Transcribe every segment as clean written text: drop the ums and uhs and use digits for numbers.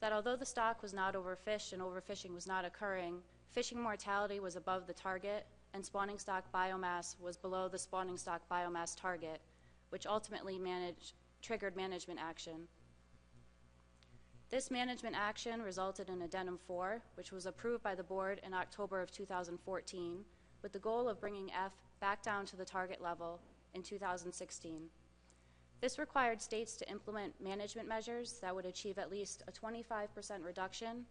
that although the stock was not overfished and overfishing was not occurring, fishing mortality was above the target and spawning stock biomass was below the spawning stock biomass target, which ultimately triggered management action. This management action resulted in Addendum 4, which was approved by the board in October of 2014, with the goal of bringing F back down to the target level in 2016. This required states to implement management measures that would achieve at least a 25% reduction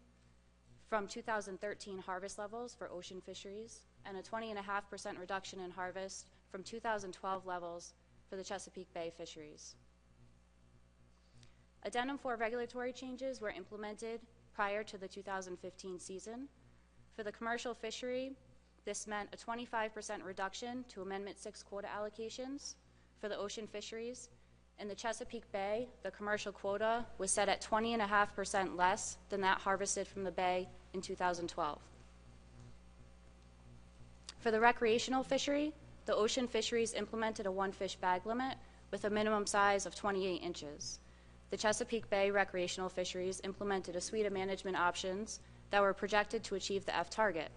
from 2013 harvest levels for ocean fisheries and a 20.5% reduction in harvest from 2012 levels for the Chesapeake Bay fisheries. Addendum 4 regulatory changes were implemented prior to the 2015 season. For the commercial fishery, this meant a 25% reduction to Amendment 6 quota allocations. For the ocean fisheries, in the Chesapeake Bay, the commercial quota was set at 20.5% less than that harvested from the bay in 2012. For the recreational fishery, the ocean fisheries implemented a one-fish bag limit with a minimum size of 28 inches. The Chesapeake Bay recreational fisheries implemented a suite of management options that were projected to achieve the F target.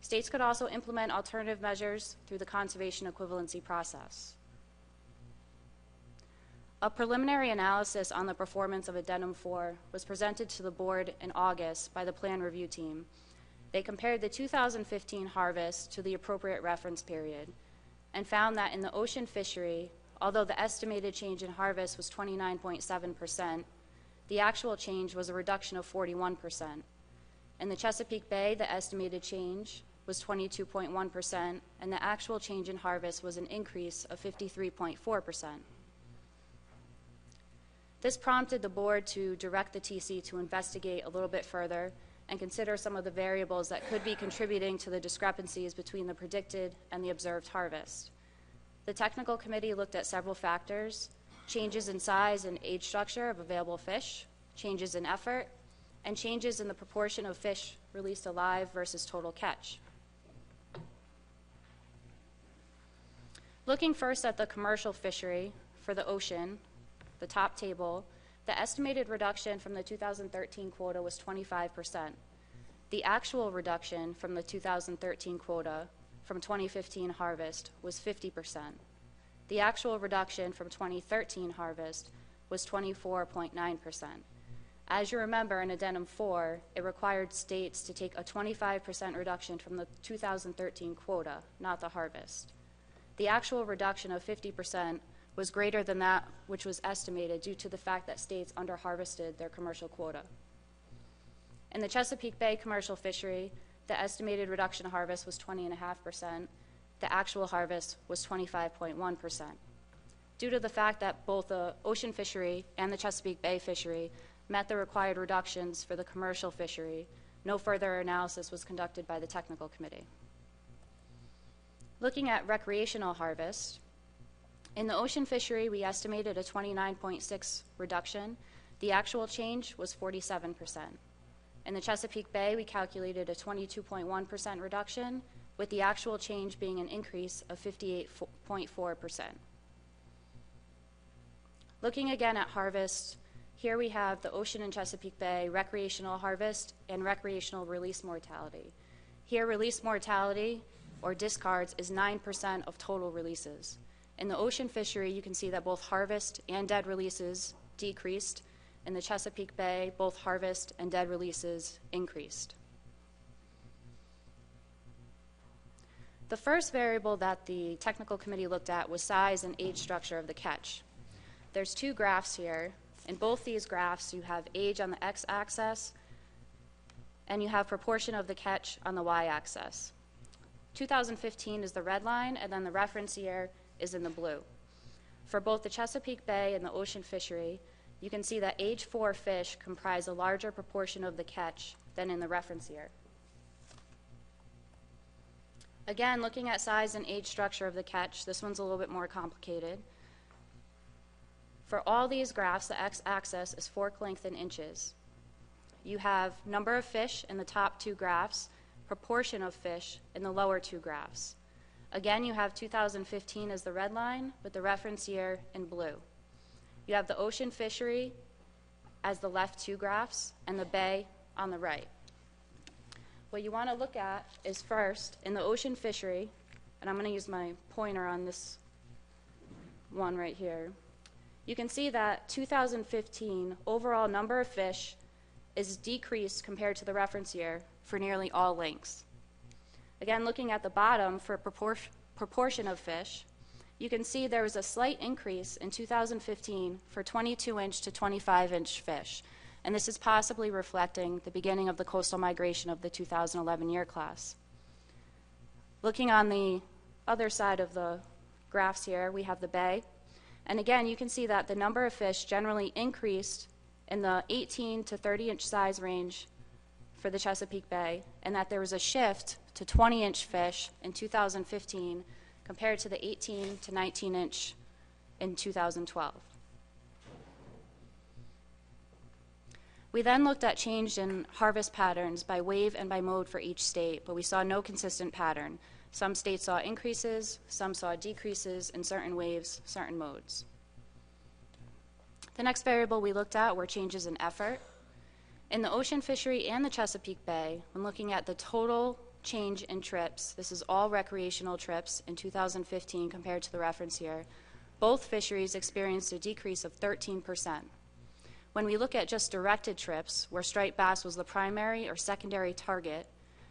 States could also implement alternative measures through the conservation equivalency process. A preliminary analysis on the performance of Addendum 4 was presented to the board in August by the plan review team. They compared the 2015 harvest to the appropriate reference period and found that in the ocean fishery, although the estimated change in harvest was 29.7%, the actual change was a reduction of 41%. In the Chesapeake Bay, the estimated change was 22.1%, and the actual change in harvest was an increase of 53.4%. This prompted the board to direct the TC to investigate a little bit further and consider some of the variables that could be contributing to the discrepancies between the predicted and the observed harvest. The technical committee looked at several factors: changes in size and age structure of available fish, changes in effort, and changes in the proportion of fish released alive versus total catch. Looking first at the commercial fishery for the ocean, the top table, the estimated reduction from the 2013 quota was 25%. The actual reduction from the 2013 quota from 2015 harvest was 50%. The actual reduction from 2013 harvest was 24.9%. As you remember, in Addendum 4, it required states to take a 25% reduction from the 2013 quota, not the harvest. The actual reduction of 50% was greater than that which was estimated due to the fact that states underharvested their commercial quota. In the Chesapeake Bay commercial fishery, the estimated reduction of harvest was 20.5%. The actual harvest was 25.1%. Due to the fact that both the ocean fishery and the Chesapeake Bay fishery met the required reductions for the commercial fishery, no further analysis was conducted by the technical committee. Looking at recreational harvest, in the ocean fishery, we estimated a 29.6% reduction. The actual change was 47%. In the Chesapeake Bay, we calculated a 22.1% reduction, with the actual change being an increase of 58.4%. Looking again at harvest, here we have the ocean and Chesapeake Bay recreational harvest and recreational release mortality. Here, release mortality, or discards, is 9% of total releases. In the ocean fishery, you can see that both harvest and dead releases decreased. In the Chesapeake Bay, both harvest and dead releases increased. The first variable that the technical committee looked at was size and age structure of the catch. There's two graphs here. In both these graphs, you have age on the x-axis, and you have proportion of the catch on the y-axis. 2015 is the red line, and then the reference year is in the blue. For both the Chesapeake Bay and the ocean fishery, you can see that age 4 fish comprise a larger proportion of the catch than in the reference year. Again, looking at size and age structure of the catch, this one's a little bit more complicated. For all these graphs, the x-axis is fork length in inches. You have number of fish in the top two graphs, proportion of fish in the lower two graphs. Again, you have 2015 as the red line with the reference year in blue. You have the ocean fishery as the left two graphs and the bay on the right. What you want to look at is first, in the ocean fishery, and I'm going to use my pointer on this one right here, you can see that 2015 overall number of fish is decreased compared to the reference year for nearly all lengths. Again, looking at the bottom for proportion of fish, you can see there was a slight increase in 2015 for 22-inch to 25-inch fish, and this is possibly reflecting the beginning of the coastal migration of the 2011 year class. Looking on the other side of the graphs here, we have the bay, and again, you can see that the number of fish generally increased in the 18 to 30-inch size range for the Chesapeake Bay, and that there was a shift to 20-inch fish in 2015 compared to the 18 to 19-inch in 2012. We then looked at change in harvest patterns by wave and by mode for each state, but we saw no consistent pattern. Some states saw increases, some saw decreases in certain waves, certain modes. The next variable we looked at were changes in effort. In the ocean fishery and the Chesapeake Bay, when looking at the total change in trips, this is all recreational trips in 2015 compared to the reference year, both fisheries experienced a decrease of 13%. When we look at just directed trips, where striped bass was the primary or secondary target,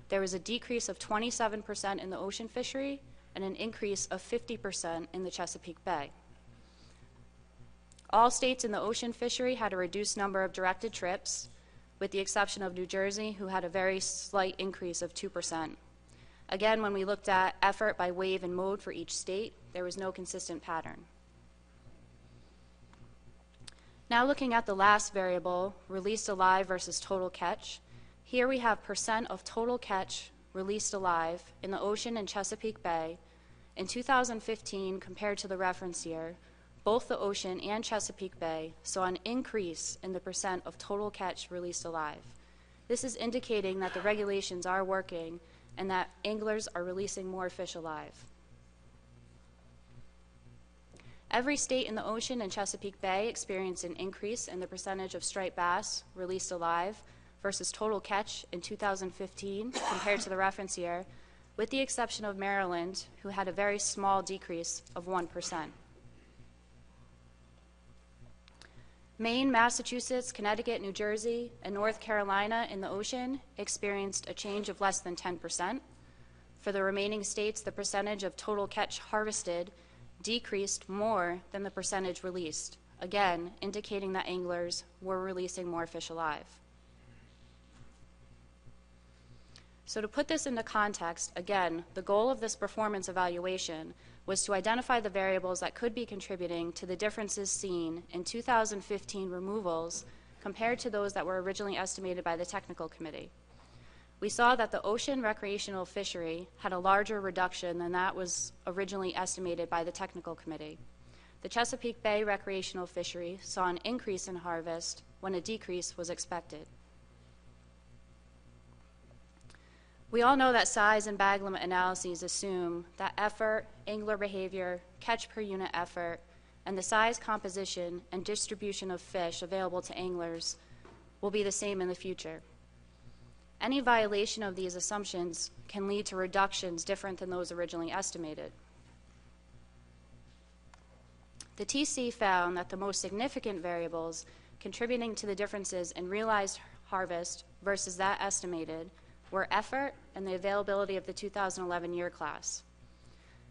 there was a decrease of 27% in the ocean fishery and an increase of 50% in the Chesapeake Bay. All states in the ocean fishery had a reduced number of directed trips, with the exception of New Jersey, who had a very slight increase of 2%. Again, when we looked at effort by wave and mode for each state, there was no consistent pattern. Now looking at the last variable, released alive versus total catch, here we have percent of total catch released alive in the ocean and Chesapeake Bay in 2015 compared to the reference year. Both the ocean and Chesapeake Bay saw an increase in the percent of total catch released alive. This is indicating that the regulations are working and that anglers are releasing more fish alive. Every state in the ocean and Chesapeake Bay experienced an increase in the percentage of striped bass released alive versus total catch in 2015 compared to the reference year, with the exception of Maryland, who had a very small decrease of 1%. Maine, Massachusetts, Connecticut, New Jersey, and North Carolina in the ocean experienced a change of less than 10%. For the remaining states, the percentage of total catch harvested decreased more than the percentage released, again indicating that anglers were releasing more fish alive. So to put this into context, again, the goal of this performance evaluation was to identify the variables that could be contributing to the differences seen in 2015 removals compared to those that were originally estimated by the technical committee. We saw that the ocean recreational fishery had a larger reduction than that was originally estimated by the technical committee. The Chesapeake Bay recreational fishery saw an increase in harvest when a decrease was expected. We all know that size and bag limit analyses assume that effort, angler behavior, catch per unit effort, and the size, composition, and distribution of fish available to anglers will be the same in the future. Any violation of these assumptions can lead to reductions different than those originally estimated. The TC found that the most significant variables contributing to the differences in realized harvest versus that estimated were effort and the availability of the 2011 year class.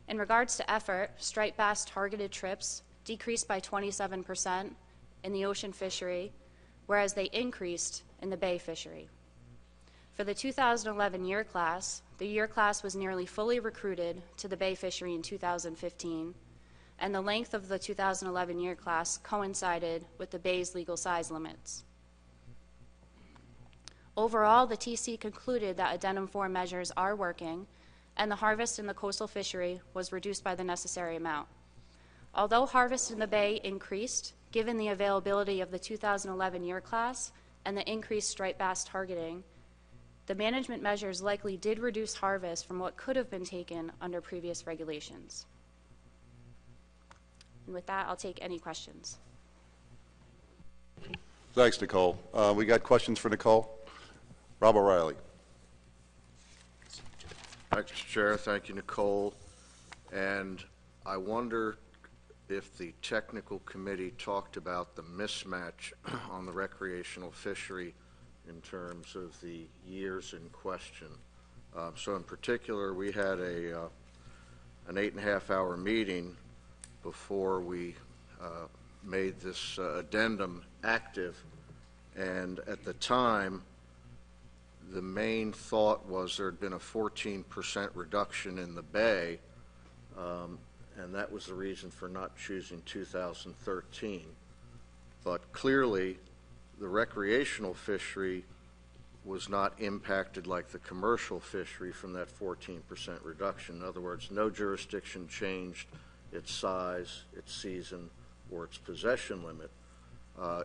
In regards to effort, striped bass targeted trips decreased by 27% in the ocean fishery, whereas they increased in the bay fishery. For the 2011 year class, the year class was nearly fully recruited to the bay fishery in 2015, and the length of the 2011 year class coincided with the bay's legal size limits. Overall, the TC concluded that addendum 4 measures are working, and the harvest in the coastal fishery was reduced by the necessary amount. Although harvest in the bay increased, given the availability of the 2011 year class and the increased striped bass targeting, the management measures likely did reduce harvest from what could have been taken under previous regulations. And with that, I'll take any questions. Thanks, Nicole. We got questions for Nicole? Rob O'Reilly. Thanks, Mr. Chair. Thank you, Nicole. And I wonder if the technical committee talked about the mismatch on the recreational fishery in terms of the years in question. So in particular, we had an 8.5-hour meeting before we made this addendum active, and at the time the main thought was there had been a 14% reduction in the bay, and that was the reason for not choosing 2013. But clearly the recreational fishery was not impacted like the commercial fishery from that 14% reduction. In other words, no jurisdiction changed its size, its season, or its possession limit.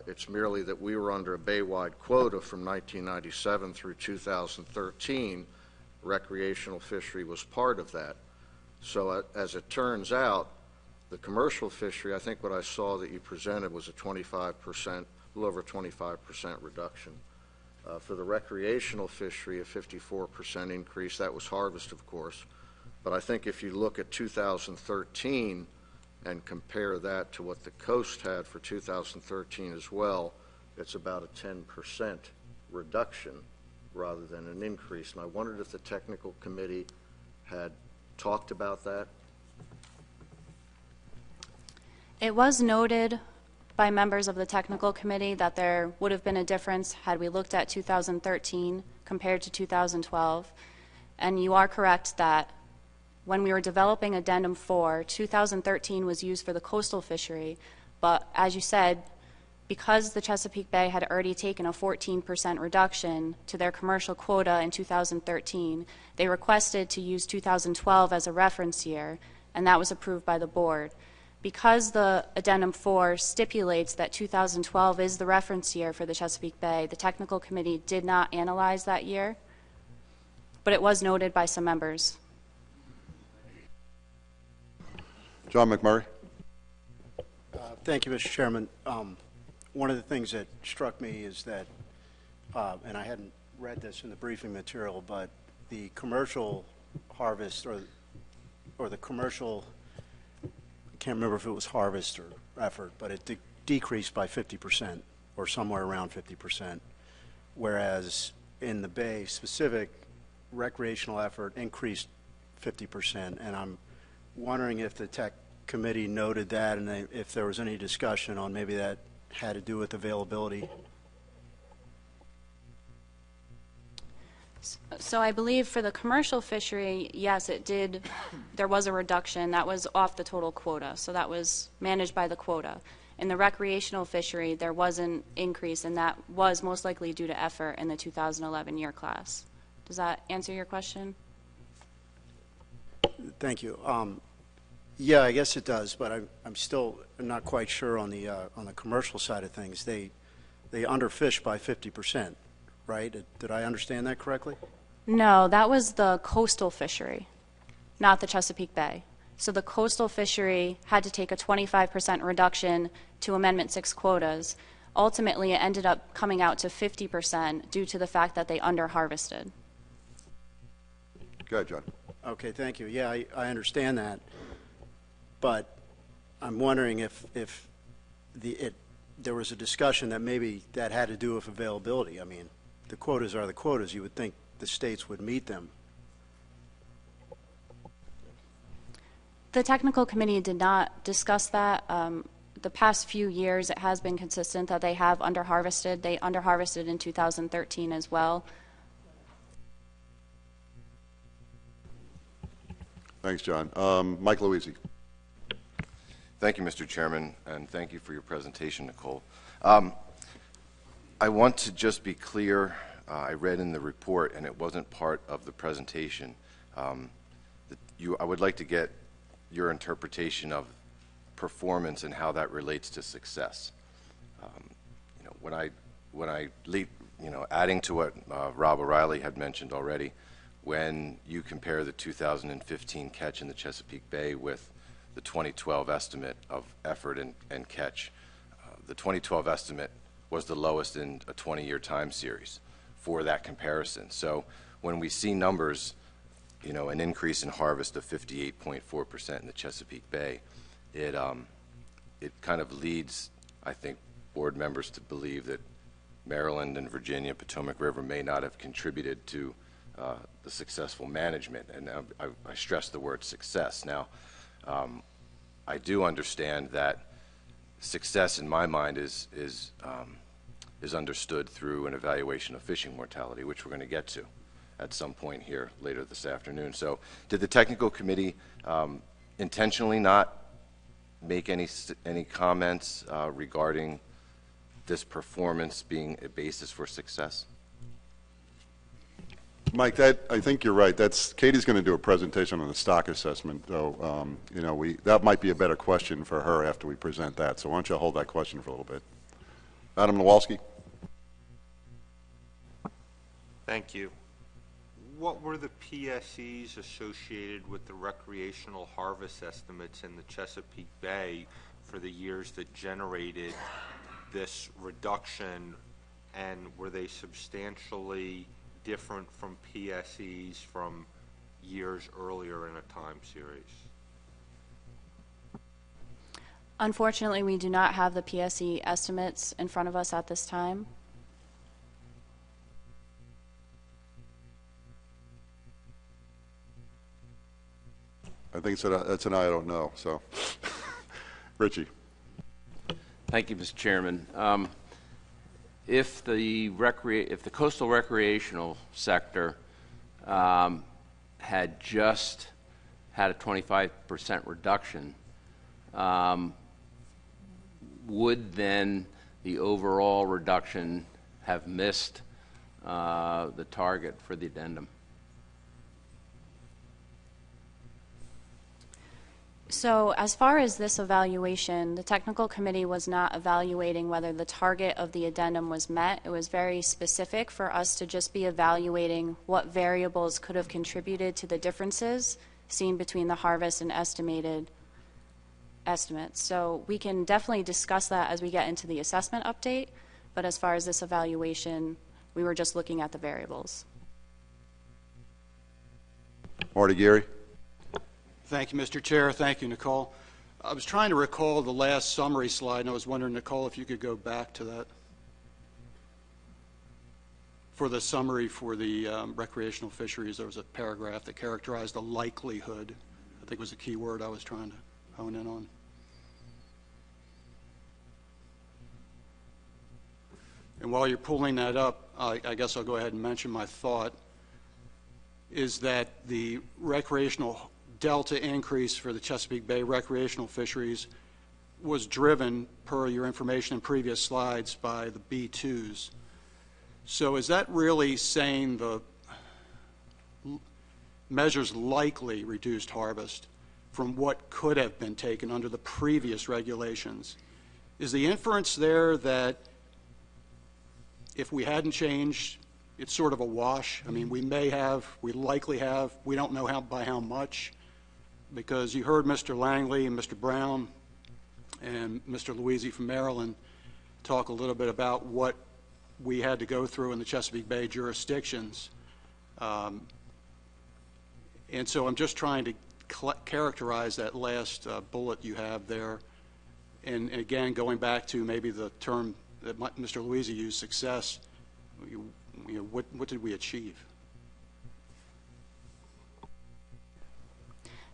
It's merely that we were under a bay-wide quota from 1997 through 2013. Recreational fishery was part of that. So as it turns out, the commercial fishery, I think what I saw that you presented was a 25%, a little over 25% reduction. For the recreational fishery, a 54% increase. That was harvest, of course. But I think if you look at 2013 and compare that to what the coast had for 2013 as well, it's about a 10% reduction rather than an increase. And I wondered if the technical committee had talked about that. It was noted by members of the technical committee that there would have been a difference had we looked at 2013 compared to 2012. And you are correct that when we were developing Addendum 4, 2013 was used for the coastal fishery, but as you said, because the Chesapeake Bay had already taken a 14% reduction to their commercial quota in 2013, they requested to use 2012 as a reference year, and that was approved by the board. Because the Addendum 4 stipulates that 2012 is the reference year for the Chesapeake Bay, the technical committee did not analyze that year, but it was noted by some members. John McMurray. Thank you, Mr. Chairman. One of the things that struck me is that, and I hadn't read this in the briefing material, but the commercial harvest or the commercial, I can't remember if it was harvest or effort, but it decreased by 50% or somewhere around 50%, whereas in the Bay specific, recreational effort increased 50%, and I'm wondering if the tech committee noted that and if there was any discussion on maybe that had to do with availability. So I believe for the commercial fishery, yes, it did. There was a reduction. That was off the total quota, so that was managed by the quota. In the recreational fishery, there was an increase, and that was most likely due to effort in the 2011 year class. Does that answer your question? Thank you. Yeah, I guess it does, but I'm still not quite sure on the commercial side of things. They underfished by 50%, right? Did I understand that correctly? No, that was the coastal fishery, not the Chesapeake Bay. So the coastal fishery had to take a 25% reduction to Amendment 6 quotas. Ultimately, it ended up coming out to 50% due to the fact that they under-harvested. Go ahead, John. Okay, thank you. Yeah, I understand that. But I'm wondering if there was a discussion that maybe that had to do with availability. I mean, the quotas are the quotas. You would think the states would meet them. The technical committee did not discuss that. The past few years, it has been consistent that they have under-harvested. They under-harvested in 2013 as well. Thanks, John. Mike Louisi. Thank you, Mr. Chairman, and thank you for your presentation, Nicole. I want to just be clear. I read in the report, and it wasn't part of the presentation. I would like to get your interpretation of performance and how that relates to success. Adding to what Rob O'Reilly had mentioned already, when you compare the 2015 catch in the Chesapeake Bay with the 2012 estimate of effort and catch, the 2012 estimate was the lowest in a 20-year time series for that comparison. So when we see numbers, you know, an increase in harvest of 58.4% in the Chesapeake Bay, it kind of leads, I think, board members to believe that Maryland and Virginia, Potomac River may not have contributed to the successful management, and I stress the word success. Now, I do understand that success, in my mind, is understood through an evaluation of fishing mortality, which we're going to get to at some point here later this afternoon. So, did the technical committee intentionally not make any comments regarding this performance being a basis for success? Mike, I think you're right. Katie's going to do a presentation on the stock assessment, though. You know, that might be a better question for her after we present that. So why don't you hold that question for a little bit? Adam Nowalski. Thank you. What were the PSEs associated with the recreational harvest estimates in the Chesapeake Bay for the years that generated this reduction, and were they substantially different from PSEs from years earlier in a time series? Unfortunately, we do not have the PSE estimates in front of us at this time. I think that's an I don't know. So, Richie. Thank you, Mr. Chairman. If the coastal recreational sector had just had a 25% reduction, would then the overall reduction have missed the target for the addendum? So as far as this evaluation, the technical committee was not evaluating whether the target of the addendum was met. It was very specific for us to just be evaluating what variables could have contributed to the differences seen between the harvest and estimated estimates. So we can definitely discuss that as we get into the assessment update, but as far as this evaluation, we were just looking at the variables. Marty Geary. Thank you, Mr. Chair. Thank you, Nicole. I was trying to recall the last summary slide, and I was wondering, Nicole, if you could go back to that for the summary for the recreational fisheries. There was a paragraph that characterized the likelihood. I think was a key word I was trying to hone in on. And while you're pulling that up, I guess I'll go ahead and mention my thought, is that the recreational delta increase for the Chesapeake Bay recreational fisheries was driven, per your information in previous slides, by the B2s. So is that really saying the measures likely reduced harvest from what could have been taken under the previous regulations? Is the inference there that if we hadn't changed, it's sort of a wash? I mean, we may have, we likely have, we don't know by how much, because you heard Mr. Langley and Mr. Brown and Mr. Louisi from Maryland talk a little bit about what we had to go through in the Chesapeake Bay jurisdictions. And so I'm just trying to characterize that last bullet you have there. And again, going back to maybe the term that Mr. Louisi used, success, what did we achieve?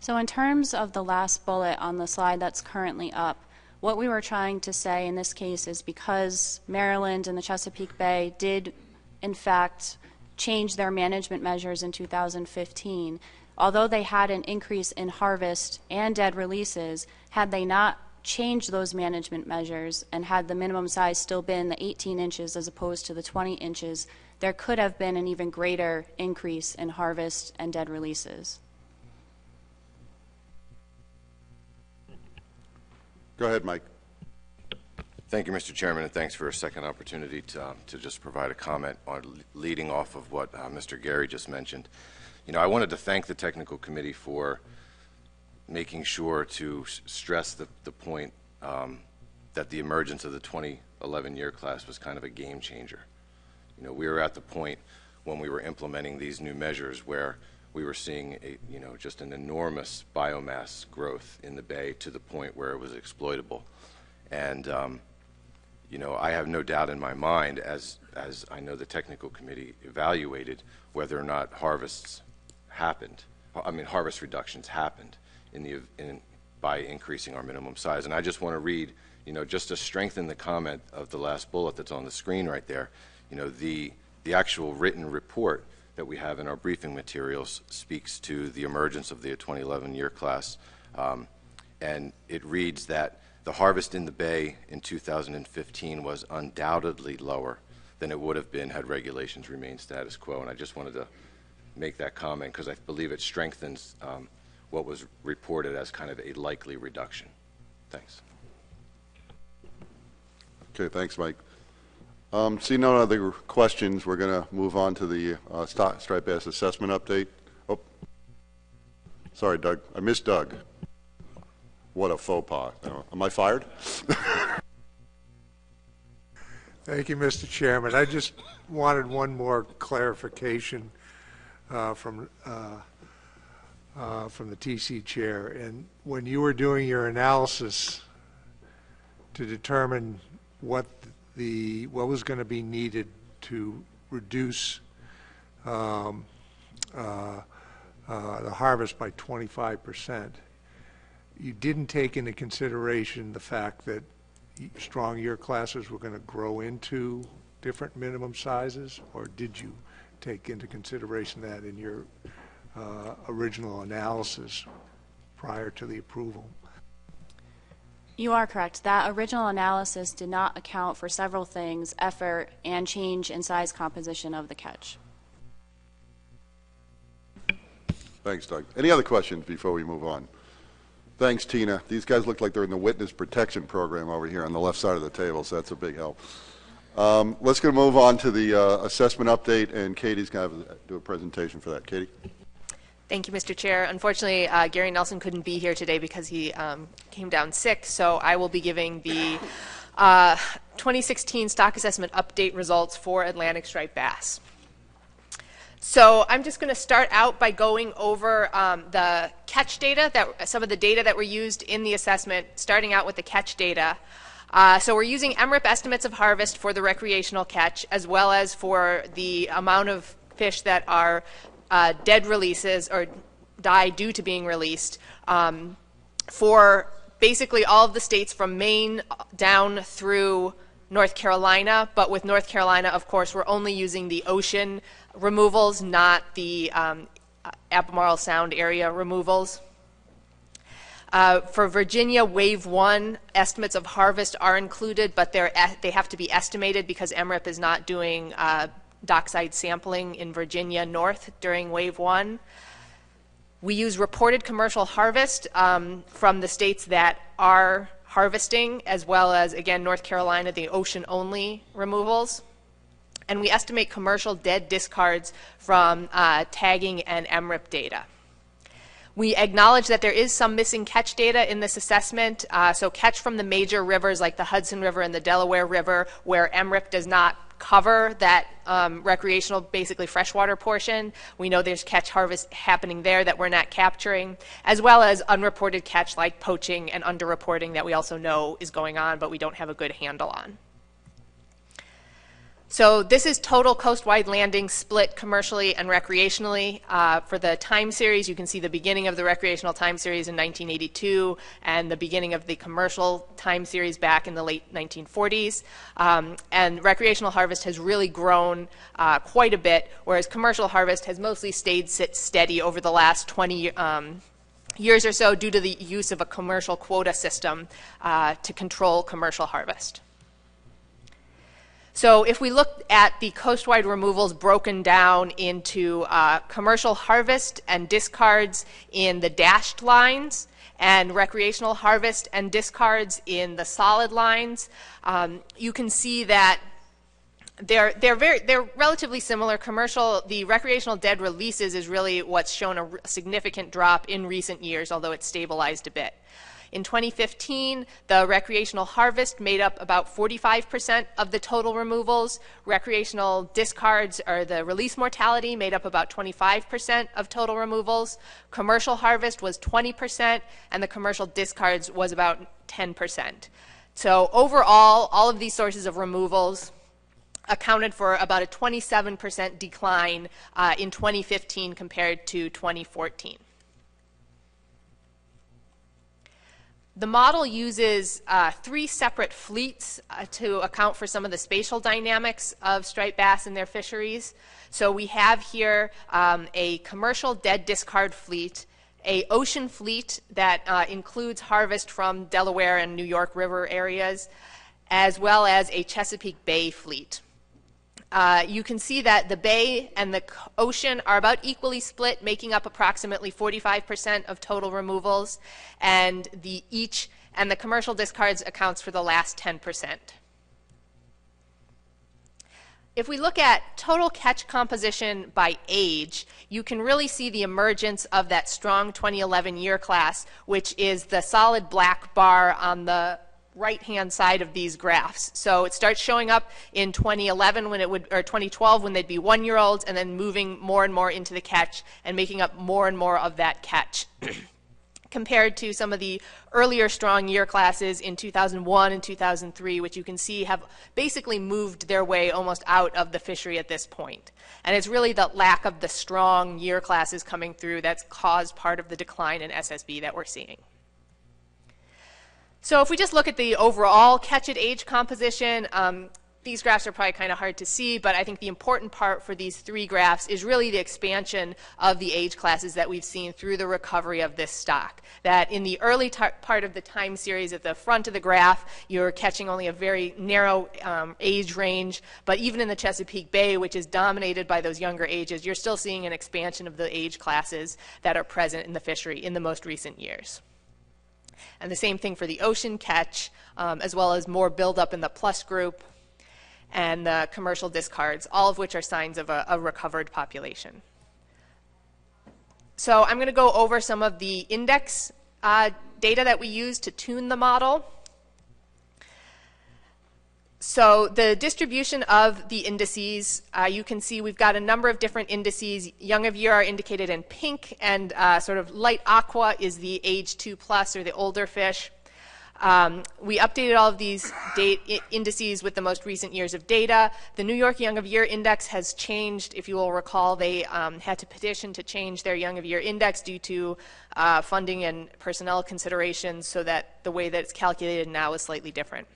So in terms of the last bullet on the slide that's currently up, what we were trying to say in this case is because Maryland and the Chesapeake Bay did, in fact, change their management measures in 2015, although they had an increase in harvest and dead releases, had they not changed those management measures and had the minimum size still been the 18 inches as opposed to the 20 inches, there could have been an even greater increase in harvest and dead releases. Go ahead, Mike. Thank you, Mr. Chairman, and thanks for a second opportunity to just provide a comment on leading off of what Mr. Gary just mentioned. You know, I wanted to thank the technical committee for making sure to stress the point that the emergence of the 2011 year class was kind of a game changer. You know, we were at the point when we were implementing these new measures where we were seeing just an enormous biomass growth in the bay to the point where it was exploitable. And I have no doubt in my mind, as I know the technical committee evaluated whether or not harvest reductions happened by increasing our minimum size. And I just want to read, just to strengthen the comment of the last bullet that's on the screen right there, the actual written report that we have in our briefing materials speaks to the emergence of the 2011 year class, and it reads that the harvest in the bay in 2015 was undoubtedly lower than it would have been had regulations remained status quo. And I just wanted to make that comment because I believe it strengthens what was reported as kind of a likely reduction. Thanks. Okay, thanks, Mike. See no other questions. We're going to move on to the striped bass assessment update. Oh, sorry, Doug. I missed Doug. What a faux pas. Am I fired? Thank you, Mr. Chairman. I just wanted one more clarification from the TC chair. And when you were doing your analysis to determine what was going to be needed to reduce the harvest by 25%, you didn't take into consideration the fact that strong year classes were going to grow into different minimum sizes, or did you take into consideration that in your original analysis prior to the approval? You are correct. That original analysis did not account for several things: effort and change in size composition of the catch. Thanks, Doug. Any other questions before we move on? Thanks, Tina. These guys look like they're in the witness protection program over here on the left side of the table, so that's a big help. Let's go move on to the assessment update, and Katie's going to do a presentation for that. Katie? Thank you, Mr. Chair. Unfortunately, Gary Nelson couldn't be here today because he came down sick, so I will be giving the 2016 stock assessment update results for Atlantic striped bass. So I'm just going to start out by going over the catch data, some of the data that were used in the assessment, starting out with the catch data. So we're using MRIP estimates of harvest for the recreational catch, as well as for the amount of fish that are dead releases or die due to being released for basically all of the states from Maine down through North Carolina. But with North Carolina, of course, we're only using the ocean removals, not the Albemarle Sound area removals. For Virginia, Wave 1 estimates of harvest are included, but they have to be estimated because MRIP is not doing dockside sampling in Virginia North during Wave 1. We use reported commercial harvest from the states that are harvesting, as well as, again, North Carolina, the ocean-only removals. And we estimate commercial dead discards from tagging and MRIP data. We acknowledge that there is some missing catch data in this assessment. So catch from the major rivers like the Hudson River and the Delaware River, where MRIP does not cover that recreational, basically freshwater portion. We know there's catch harvest happening there that we're not capturing, as well as unreported catch like poaching and underreporting that we also know is going on, but we don't have a good handle on. So this is total coastwide landings split commercially and recreationally. For the time series, you can see the beginning of the recreational time series in 1982 and the beginning of the commercial time series back in the late 1940s. And recreational harvest has really grown quite a bit, whereas commercial harvest has mostly stayed steady over the last 20 years or so due to the use of a commercial quota system to control commercial harvest. So if we look at the coastwide removals broken down into commercial harvest and discards in the dashed lines and recreational harvest and discards in the solid lines, you can see that they're relatively similar. The recreational dead releases is really what's shown a significant drop in recent years, although it's stabilized a bit. In 2015, the recreational harvest made up about 45% of the total removals. Recreational discards, or the release mortality, made up about 25% of total removals. Commercial harvest was 20%, and the commercial discards was about 10%. So overall, all of these sources of removals accounted for about a 27% decline in 2015 compared to 2014. The model uses 3 separate fleets to account for some of the spatial dynamics of striped bass in their fisheries. So we have here a commercial dead discard fleet, a ocean fleet that includes harvest from Delaware and New York River areas, as well as a Chesapeake Bay fleet. You can see that the bay and the ocean are about equally split, making up approximately 45% of total removals, and the commercial discards accounts for the last 10%. If we look at total catch composition by age, you can really see the emergence of that strong 2011 year class, which is the solid black bar on the right-hand side of these graphs. So it starts showing up in 2011 or 2012 when they'd be 1-year-olds, and then moving more and more into the catch and making up more and more of that catch. Compared to some of the earlier strong year classes in 2001 and 2003, which you can see have basically moved their way almost out of the fishery at this point. And it's really the lack of the strong year classes coming through that's caused part of the decline in SSB that we're seeing. So if we just look at the overall catch at age composition, these graphs are probably kind of hard to see, but I think the important part for these 3 graphs is really the expansion of the age classes that we've seen through the recovery of this stock. That in the early part of the time series at the front of the graph, you're catching only a very narrow age range, but even in the Chesapeake Bay, which is dominated by those younger ages, you're still seeing an expansion of the age classes that are present in the fishery in the most recent years. And the same thing for the ocean catch, as well as more buildup in the plus group and the commercial discards, all of which are signs of a recovered population. So I'm going to go over some of the index data that we use to tune the model. So the distribution of the indices, you can see we've got a number of different indices. Young of year are indicated in pink, and sort of light aqua is the age 2+ or the older fish. We updated all of these indices with the most recent years of data. The New York Young of Year Index has changed. If you will recall, they had to petition to change their Young of Year Index due to funding and personnel considerations, so that the way that it's calculated now is slightly different.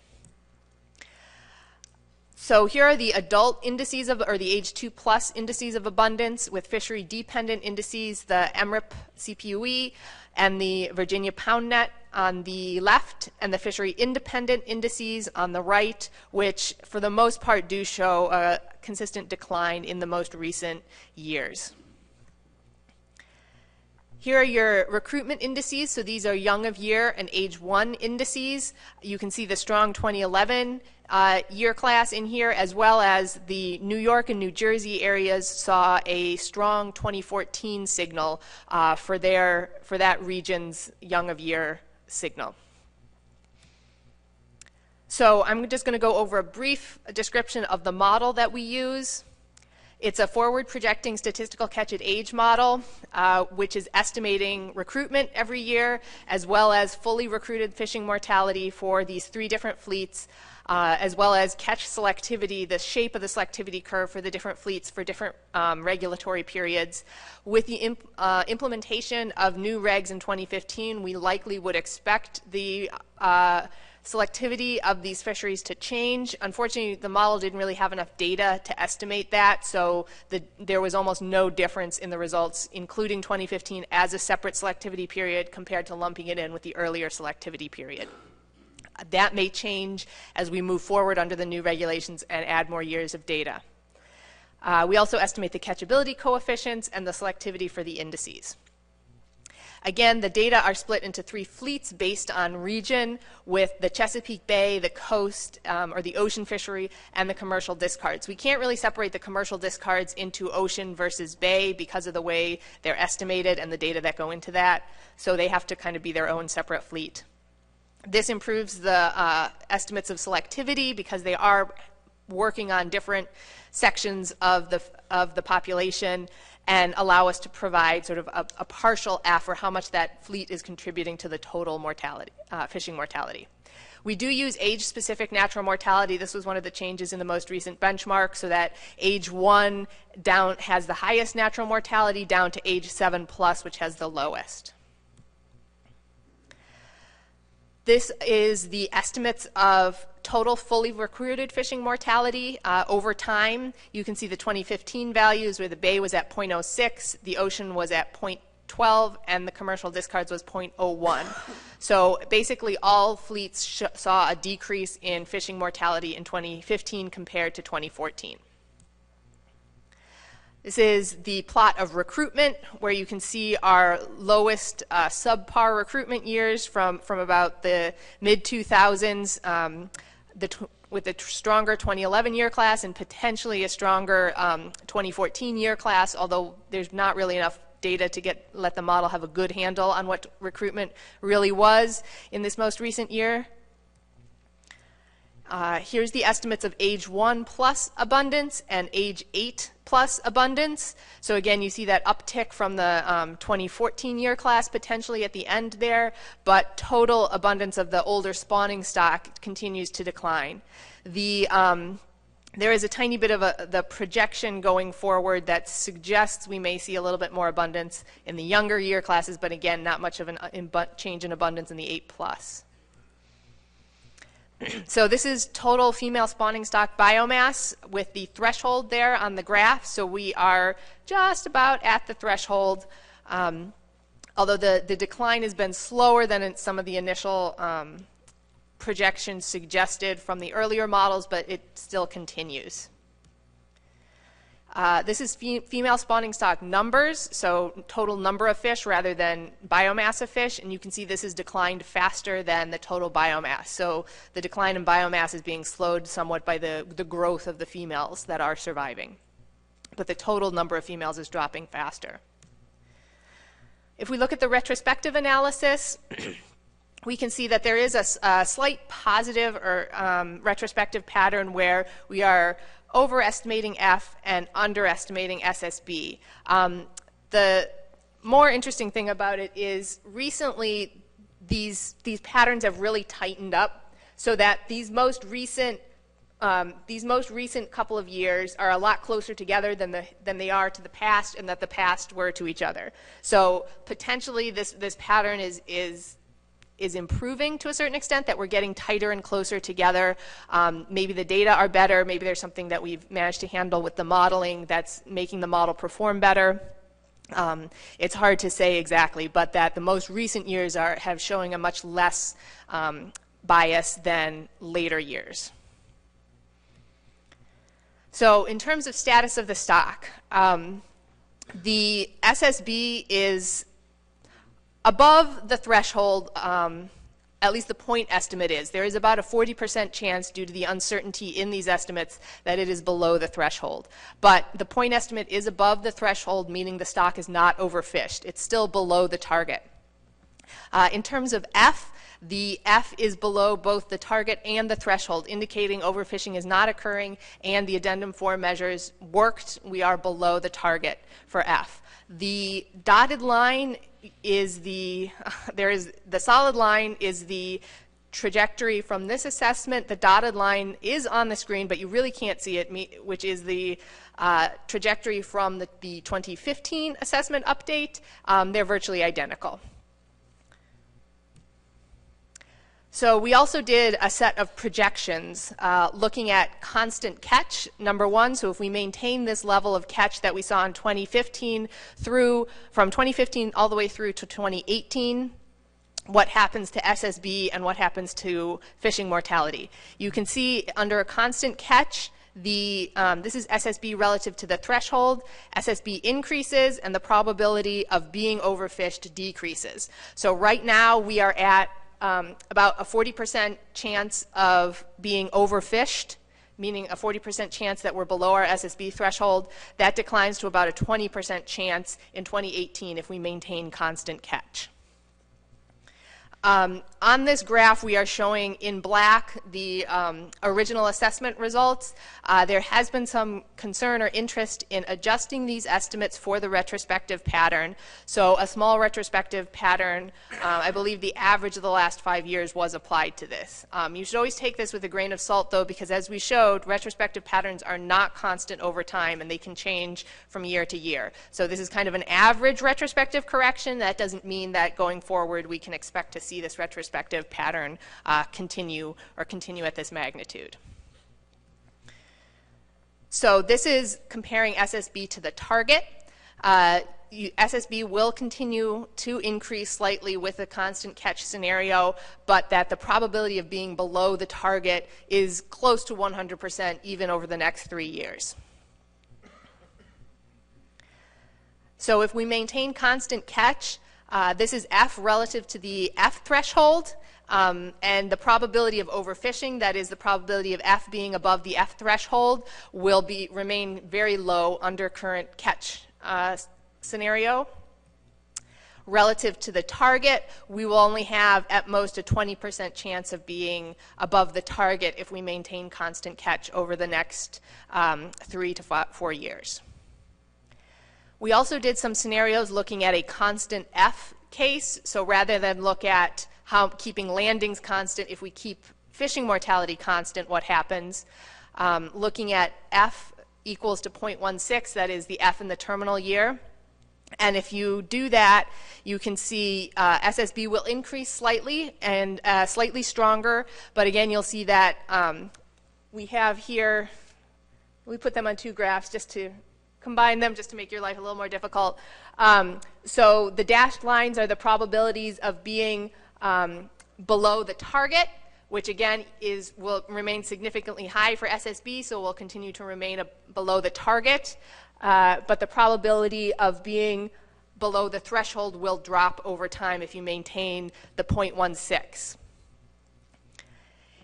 So here are the adult indices or the age 2+ indices of abundance with fishery dependent indices, the MRIP CPUE and the Virginia Pound Net on the left, and the fishery independent indices on the right, which for the most part do show a consistent decline in the most recent years. Here are your recruitment indices. So these are young of year and age 1 indices. You can see the strong 2011 year class in here, as well as the New York and New Jersey areas saw a strong 2014 signal for that region's young of year signal. So I'm just going to go over a brief description of the model that we use. It's a forward projecting statistical catch at age model, which is estimating recruitment every year, as well as fully recruited fishing mortality for these 3 different fleets, as well as catch selectivity, the shape of the selectivity curve for the different fleets for different regulatory periods. With the implementation of new regs in 2015, we likely would expect the selectivity of these fisheries to change. Unfortunately, the model didn't really have enough data to estimate that, so there was almost no difference in the results, including 2015 as a separate selectivity period compared to lumping it in with the earlier selectivity period. That may change as we move forward under the new regulations and add more years of data. We also estimate the catchability coefficients and the selectivity for the indices. Again, the data are split into 3 fleets based on region, with the Chesapeake Bay, the coast, or the ocean fishery, and the commercial discards. We can't really separate the commercial discards into ocean versus bay because of the way they're estimated and the data that go into that, so they have to kind of be their own separate fleet. This improves the estimates of selectivity because they are working on different sections of the population, and allow us to provide sort of a partial F for how much that fleet is contributing to the total mortality, fishing mortality. We do use age-specific natural mortality. This was one of the changes in the most recent benchmark, so that age 1 down has the highest natural mortality down to age 7+, which has the lowest. This is the estimates of total fully recruited fishing mortality over time. You can see the 2015 values where the bay was at 0.06, the ocean was at 0.12, and the commercial discards was 0.01. So basically all fleets saw a decrease in fishing mortality in 2015 compared to 2014. This is the plot of recruitment, where you can see our lowest subpar recruitment years from about the mid-2000s, with a stronger 2011 year class and potentially a stronger 2014 year class, although there's not really enough data to let the model have a good handle on what recruitment really was in this most recent year. Here's the estimates of age 1+ abundance and age 8+ abundance. So again, you see that uptick from the 2014 year class potentially at the end there, but total abundance of the older spawning stock continues to decline. There is a tiny bit of the projection going forward that suggests we may see a little bit more abundance in the younger year classes, but again, not much of a change in abundance in the 8+. So this is total female spawning stock biomass with the threshold there on the graph. So we are just about at the threshold, although the decline has been slower than in some of the initial projections suggested from the earlier models, but it still continues. This is female spawning stock numbers, so total number of fish rather than biomass of fish, and you can see this has declined faster than the total biomass. So the decline in biomass is being slowed somewhat by the growth of the females that are surviving. But the total number of females is dropping faster. If we look at the retrospective analysis, we can see that there is a slight positive or retrospective pattern where we are overestimating F and underestimating SSB. The more interesting thing about it is recently these patterns have really tightened up, so that these most recent couple of years are a lot closer together than they are to the past, and that the past were to each other. So potentially this pattern is improving to a certain extent, that we're getting tighter and closer together. Maybe the data are better. Maybe there's something that we've managed to handle with the modeling that's making the model perform better. It's hard to say exactly, but that the most recent years have showing a much less bias than later years. So in terms of status of the stock, the SSB is above the threshold, at least the point estimate is. There is about a 40% chance, due to the uncertainty in these estimates, that it is below the threshold. But the point estimate is above the threshold, meaning the stock is not overfished. It's still below the target. In terms of F, the F is below both the target and the threshold, indicating overfishing is not occurring, and the addendum 4 measures worked. We are below the target for F. The dotted line is the solid line is the trajectory from this assessment. The dotted line is on the screen, but you really can't see it, which is the trajectory from the 2015 assessment update. They're virtually identical. So we also did a set of projections looking at constant catch, number one. So if we maintain this level of catch that we saw in 2015 from 2015 all the way through to 2018, what happens to SSB and what happens to fishing mortality. You can see under a constant catch, this is SSB relative to the threshold. SSB increases and the probability of being overfished decreases. So right now we are at about a 40% chance of being overfished, meaning a 40% chance that we're below our SSB threshold. That declines to about a 20% chance in 2018 if we maintain constant catch. On this graph, we are showing in black the original assessment results. There has been some concern or interest in adjusting these estimates for the retrospective pattern. So a small retrospective pattern, I believe the average of the last 5 years was applied to this. You should always take this with a grain of salt, though, because as we showed, retrospective patterns are not constant over time, and they can change from year to year. So this is kind of an average retrospective correction. That doesn't mean that going forward we can expect to see this retrospective pattern continue at this magnitude. So this is comparing SSB to the target. SSB will continue to increase slightly with a constant catch scenario, but that the probability of being below the target is close to 100% even over the next 3 years. So if we maintain constant catch, this is F relative to the F threshold, and the probability of overfishing, that is the probability of F being above the F threshold, will remain very low under current catch scenario. Relative to the target, we will only have at most a 20% chance of being above the target if we maintain constant catch over the next 3 to 4 years. We also did some scenarios looking at a constant F case. So rather than look at how keeping landings constant, if we keep fishing mortality constant, what happens? Looking at F equals to 0.16, that is the F in the terminal year. And if you do that, you can see SSB will increase slightly and slightly stronger. But again, you'll see that we have here, we put them on 2 graphs just to combine them just to make your life a little more difficult. So the dashed lines are the probabilities of being below the target, which again will remain significantly high for SSB, so will continue to remain below the target. But the probability of being below the threshold will drop over time if you maintain the 0.16.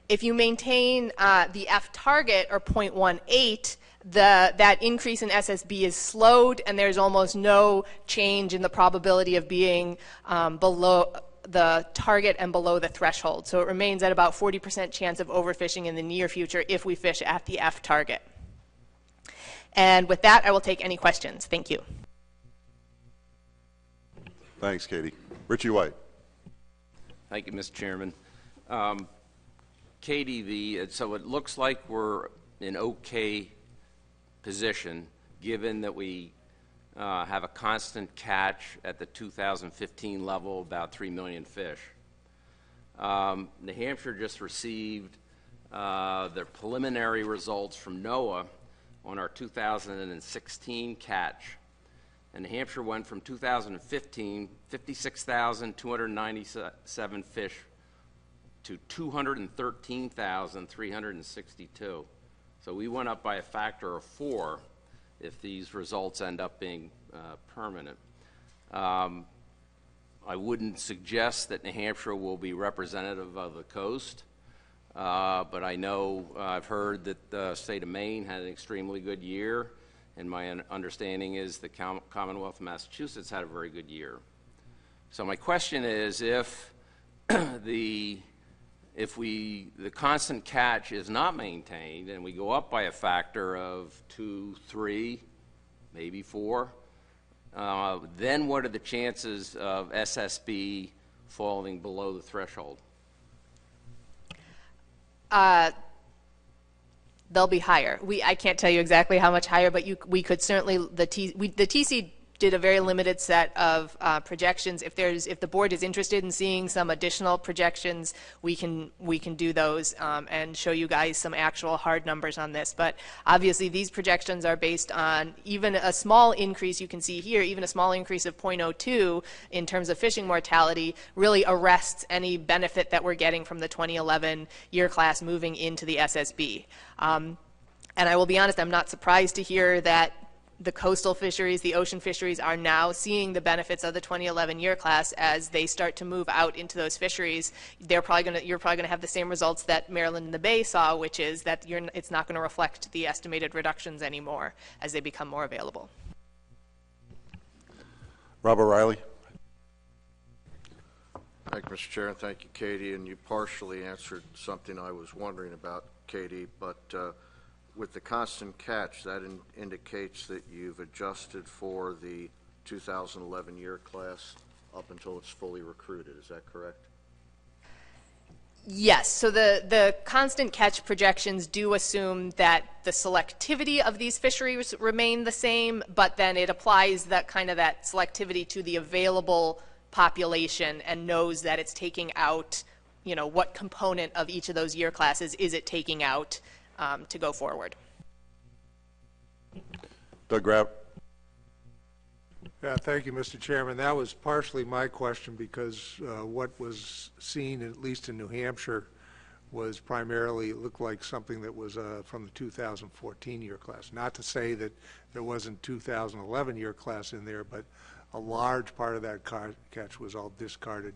If you maintain the F target, or 0.18, that increase in SSB is slowed, and there's almost no change in the probability of being below the target and below the threshold. So it remains at about 40% chance of overfishing in the near future if we fish at the F target. And with that, I will take any questions. Thank you. Thanks, Katie. Richie White. Thank you, Mr. Chairman. Katie, so it looks like we're in okay position, given that we have a constant catch at the 2015 level, about 3 million fish. New Hampshire just received their preliminary results from NOAA on our 2016 catch. And New Hampshire went from 2015, 56,297 fish to 213,362. So we went up by a factor of 4 if these results end up being permanent. I wouldn't suggest that New Hampshire will be representative of the coast, but I know I've heard that the state of Maine had an extremely good year, and my understanding is the Commonwealth of Massachusetts had a very good year. So my question is, if the constant catch is not maintained and we go up by a factor of 2, 3, maybe 4, then what are the chances of SSB falling below the threshold? They'll be higher. I can't tell you exactly how much higher, but we could certainly, the TC did a very limited set of projections. If the board is interested in seeing some additional projections, we can do those and show you guys some actual hard numbers on this. But obviously these projections are based on even a small increase. You can see here, even a small increase of 0.02 in terms of fishing mortality really arrests any benefit that we're getting from the 2011 year class moving into the SSB. And I will be honest, I'm not surprised to hear that the coastal fisheries, the ocean fisheries, are now seeing the benefits of the 2011 year class as they start to move out into those fisheries. You're probably going to have the same results that Maryland and the Bay saw, which is that it's not going to reflect the estimated reductions anymore as they become more available. Rob O'Reilly. Thank you, Mr. Chair, and thank you, Katie. And you partially answered something I was wondering about, Katie, but with the constant catch, that indicates that you've adjusted for the 2011 year class up until it's fully recruited. Is that correct? Yes, so the constant catch projections do assume that the selectivity of these fisheries remain the same, but then it applies that kind of that selectivity to the available population and knows that it's taking out, you know, what component of each of those year classes is it taking out to go forward. Doug Grapp. Yeah, thank you, Mr. Chairman. That was partially my question because what was seen, at least in New Hampshire, was primarily, it looked like something that was from the 2014 year class. Not to say that there wasn't 2011 year class in there, but a large part of that catch was all discarded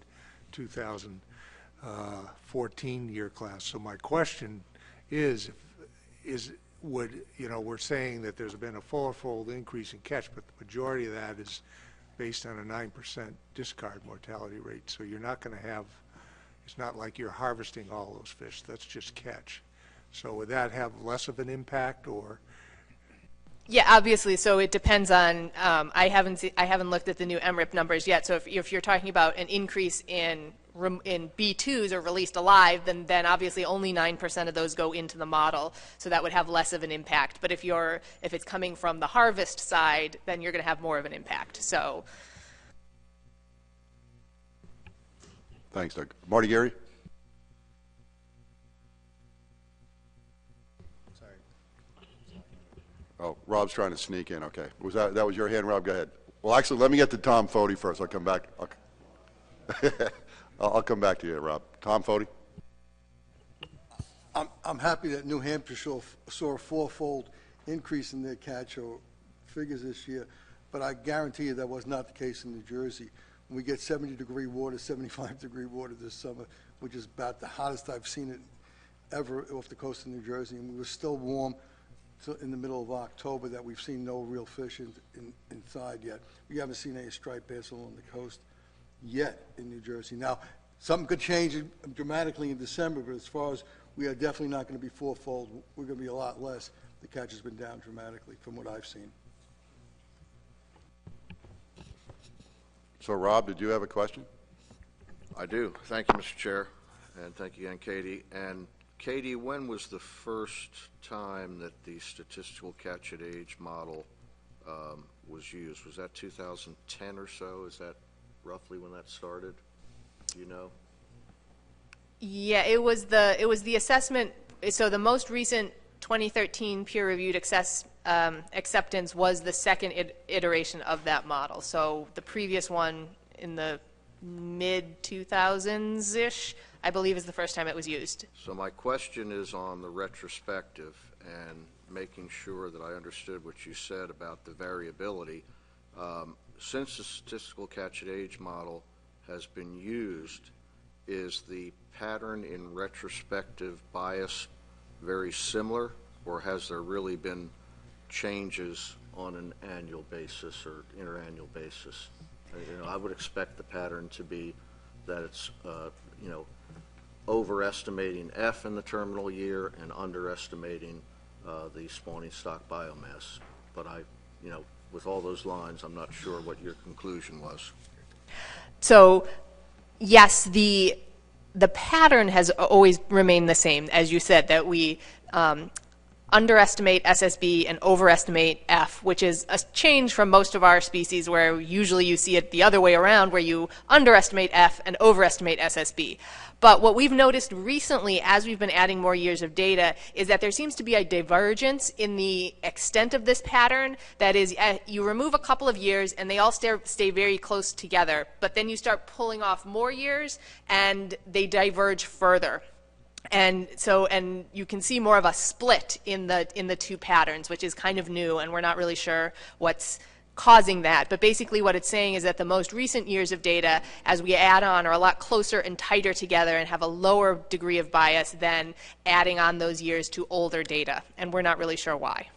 2014 year class. So my question is would, you know, we're saying that there's been a fourfold increase in catch, but the majority of that is based on a 9% discard mortality rate. So you're not going to have, it's not like you're harvesting all those fish. That's just catch. So would that have less of an impact, or? Yeah, obviously. So it depends on. I haven't looked at the new MRIP numbers yet. So if you're talking about an increase in B2s or released alive, then obviously only 9% of those go into the model. So that would have less of an impact. But if it's coming from the harvest side, then you're going to have more of an impact. So. Thanks, Doug. Marty Gary. Oh, Rob's trying to sneak in. Okay, was that was your hand, Rob? Go ahead. Well, actually, let me get to Tom Foti first. I'll come back. I'll come back to you, Rob. Tom Foti. I'm happy that New Hampshire saw a fourfold increase in their catch or figures this year, but I guarantee you that was not the case in New Jersey. When we get 70-degree water, 75-degree water this summer, which is about the hottest I've seen it ever off the coast of New Jersey, and we were still warm in the middle of October, that we've seen no real fish inside yet. We haven't seen any striped bass along the coast yet in New Jersey. Now, something could change dramatically in December, but as far as we are definitely not going to be fourfold, we're going to be a lot less. The catch has been down dramatically from what I've seen. So, Rob, did you have a question? I do. Thank you, Mr. Chair, and thank you again, Katie. And Katie, when was the first time that the statistical catch at age model was used? Was that 2010 or so? Is that roughly when that started? Do you know? Yeah, it was the assessment. So the most recent 2013 peer-reviewed acceptance was the second iteration of that model. So the previous one in the mid-2000s-ish, I believe, is the first time it was used. So my question is on the retrospective and making sure that I understood what you said about the variability. Since the statistical catch at age model has been used, is the pattern in retrospective bias very similar, or has there really been changes on an annual basis or interannual basis? You know, I would expect the pattern to be that it's, you know, overestimating F in the terminal year and underestimating the spawning stock biomass. But you know, with all those lines, I'm not sure what your conclusion was. So, yes, the pattern has always remained the same, as you said, that we underestimate SSB and overestimate F, which is a change from most of our species where usually you see it the other way around, where you underestimate F and overestimate SSB. But what we've noticed recently, as we've been adding more years of data, is that there seems to be a divergence in the extent of this pattern. That is, you remove a couple of years and they all stay very close together, but then you start pulling off more years and they diverge further. And so, and you can see more of a split in the two patterns, which is kind of new, and we're not really sure what's causing that. But basically what it's saying is that the most recent years of data, as we add on, are a lot closer and tighter together and have a lower degree of bias than adding on those years to older data. And we're not really sure why.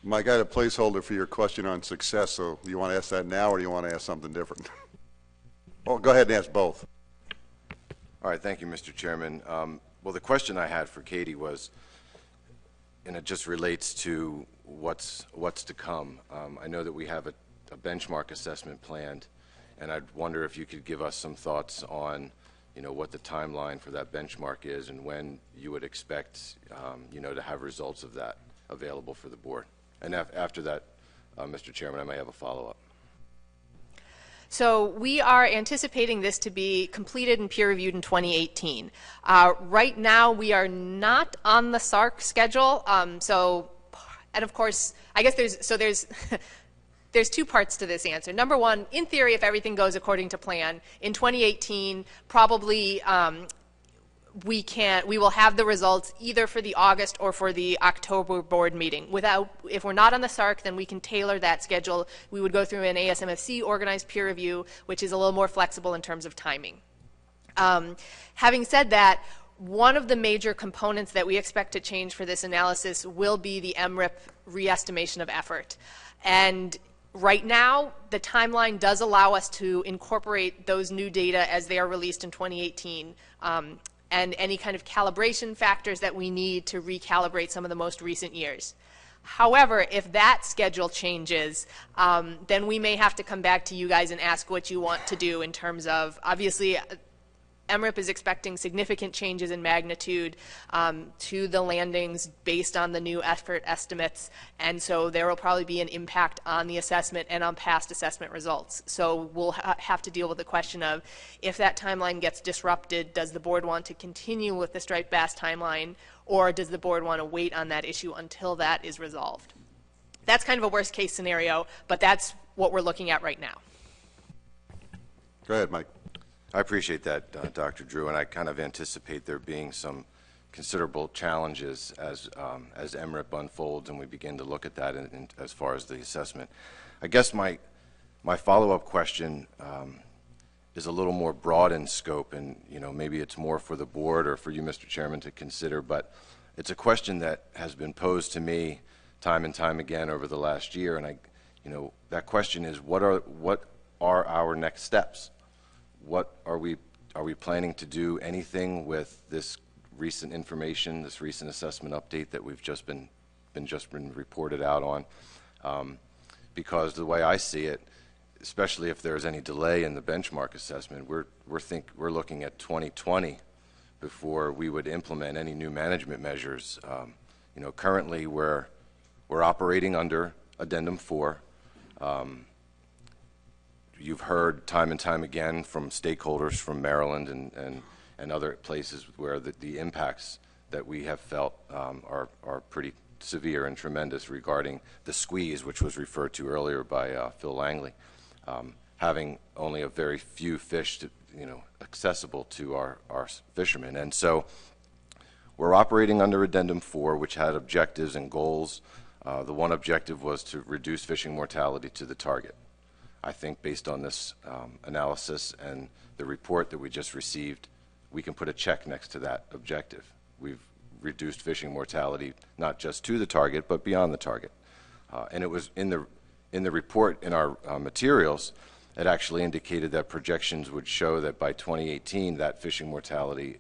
Mike, I had a placeholder for your question on success, so do you want to ask that now or do you want to ask something different? Oh, go ahead and ask both. All right, thank you, Mr. Chairman. Well, the question I had for Katie was, and it just relates to what's to come. I know that we have a benchmark assessment planned, and I'd wonder if you could give us some thoughts on, what the timeline for that benchmark is and when you would expect, to have results of that available for the board. And after that, Mr. Chairman, I may have a follow-up. So we are anticipating this to be completed and peer-reviewed in 2018. Right now, we are not on the SARC schedule. And of course, I guess there's two parts to this answer. Number one, in theory, if everything goes according to plan, in 2018, probably we will have the results either for the August or for the October board meeting. If we're not on the SARC, then we can tailor that schedule. We would go through an ASMFC organized peer review, which is a little more flexible in terms of timing. Having said that, one of the major components that we expect to change for this analysis will be the MRIP re-estimation of effort. And right now, the timeline does allow us to incorporate those new data as they are released in 2018. And any kind of calibration factors that we need to recalibrate some of the most recent years. However, if that schedule changes, then we may have to come back to you guys and ask what you want to do in terms of, obviously, MRIP is expecting significant changes in magnitude to the landings based on the new effort estimates, and so there will probably be an impact on the assessment and on past assessment results. So we'll have to deal with the question of, if that timeline gets disrupted, does the board want to continue with the striped bass timeline, or does the board want to wait on that issue until that is resolved? That's kind of a worst case scenario, but that's what we're looking at right now. Go ahead, Mike. I appreciate that, Dr. Drew, and I kind of anticipate there being some considerable challenges as MRIP unfolds and we begin to look at that as far as the assessment. I guess my follow-up question is a little more broad in scope, and maybe it's more for the board or for you, Mr. Chairman, to consider, but it's a question that has been posed to me time and time again over the last year, and that question is, what are our next steps? What are we planning to do anything with this recent information, this recent assessment update that we've just been reported out on? Because the way I see it, especially if there's any delay in the benchmark assessment, we're looking at 2020 before we would implement any new management measures. Currently we're operating under Addendum 4. You've heard time and time again from stakeholders from Maryland and other places where the impacts that we have felt are pretty severe and tremendous regarding the squeeze, which was referred to earlier by Phil Langley, having only a very few fish accessible to our fishermen. And so we're operating under Addendum 4, which had objectives and goals. The one objective was to reduce fishing mortality to the target. I think based on this analysis and the report that we just received, we can put a check next to that objective. We've reduced fishing mortality not just to the target, but beyond the target. And it was in the report in our materials, it actually indicated that projections would show that by 2018, that fishing mortality,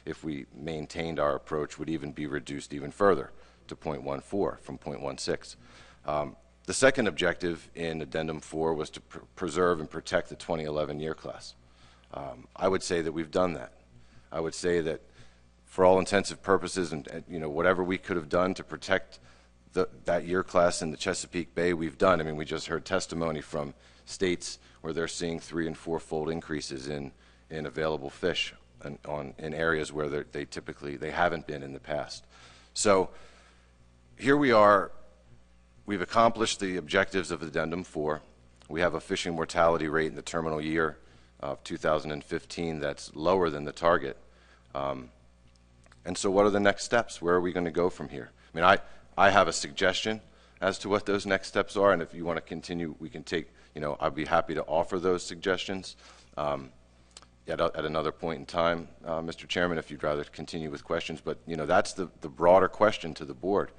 if we maintained our approach, would even be reduced even further to 0.14 from 0.16. The second objective in Addendum 4 was to preserve and protect the 2011 year class. I would say that we've done that. I would say that for all intensive purposes and whatever we could have done to protect that year class in the Chesapeake Bay, we've done. I mean, we just heard testimony from states where they're seeing 3- and 4-fold increases in available fish in areas where they haven't been in the past. So here we are. We've accomplished the objectives of Addendum 4. We have a fishing mortality rate in the terminal year of 2015 that's lower than the target. And so what are the next steps? Where are we going to go from here? I mean, I have a suggestion as to what those next steps are, and if you want to continue, we can take, I'd be happy to offer those suggestions at another point in time, Mr. Chairman, if you'd rather continue with questions. But, that's the broader question to the board.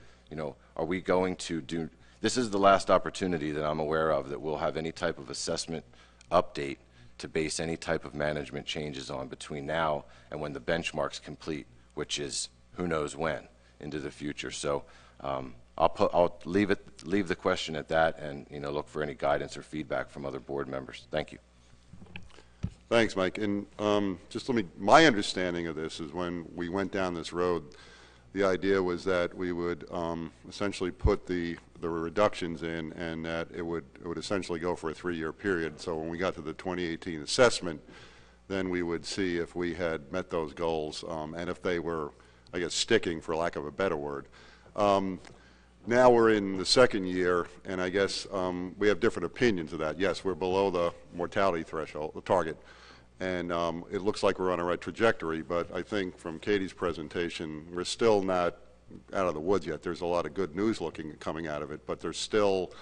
Are we going to do, this is the last opportunity that I'm aware of that we'll have any type of assessment update to base any type of management changes on between now and when the benchmark's complete, which is who knows when into the future. So I'll leave the question at that, and look for any guidance or feedback from other board members. Thank you. Thanks, Mike. And my understanding of this is when we went down this road, the idea was that we would essentially put the reductions in, and that it would essentially go for a 3-year period. So when we got to the 2018 assessment, then we would see if we had met those goals, and if they were, I guess, sticking, for lack of a better word. Now we're in the 2nd year, and I guess we have different opinions of that. Yes, we're below the mortality threshold, the target, and it looks like we're on a right trajectory, but I think from Katie's presentation, we're still not out of the woods yet. There's a lot of good news coming out of it, but there's still,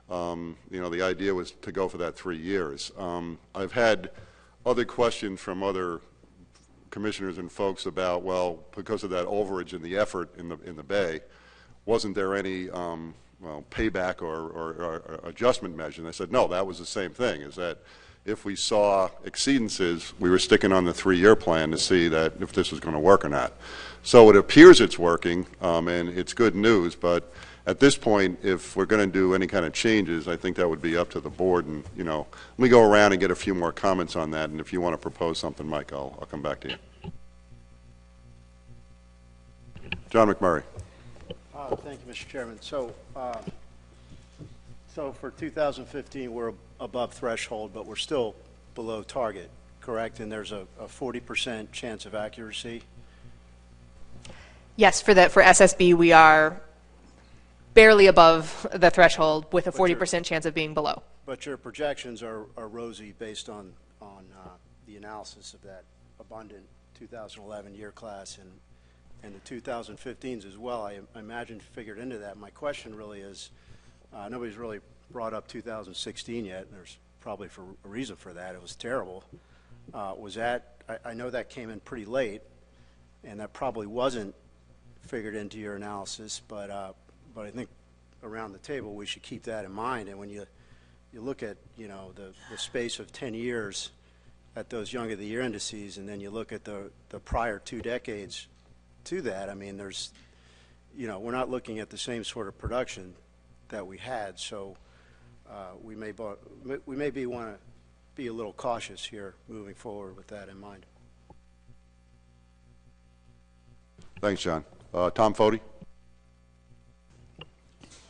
the idea was to go for that 3 years. I've had other questions from other commissioners and folks about, well, because of that overage in the effort in the Bay, wasn't there any payback or adjustment measure? And I said, no, that was the same thing, is that if we saw exceedances, we were sticking on the 3-year plan to see that if this was going to work or not. So it appears it's working, and it's good news, but at this point, if we're going to do any kind of changes, I think that would be up to the board. And, let me go around and get a few more comments on that, and if you want to propose something, Mike, I'll come back to you. John McMurray. Thank you, Mr. Chairman. So for 2015, we're above threshold, but we're still below target, correct? And there's a 40% chance of accuracy? Yes, for SSB, we are barely above the threshold with a 40% chance of being below. But your projections are rosy based on the analysis of that abundant 2011 year class and the 2015s as well. I imagine figured into that. My question really is, nobody's really brought up 2016 yet, and there's probably a reason for that. It was terrible. Was that, I know that came in pretty late, and that probably wasn't figured into your analysis, but I think around the table we should keep that in mind. And when you look at the space of 10 years at those young of the year indices, and then you look at the prior 2 decades to that, I mean, there's we're not looking at the same sort of production that we had, so we may want to be a little cautious here moving forward with that in mind. Thanks, John. Tom Foti.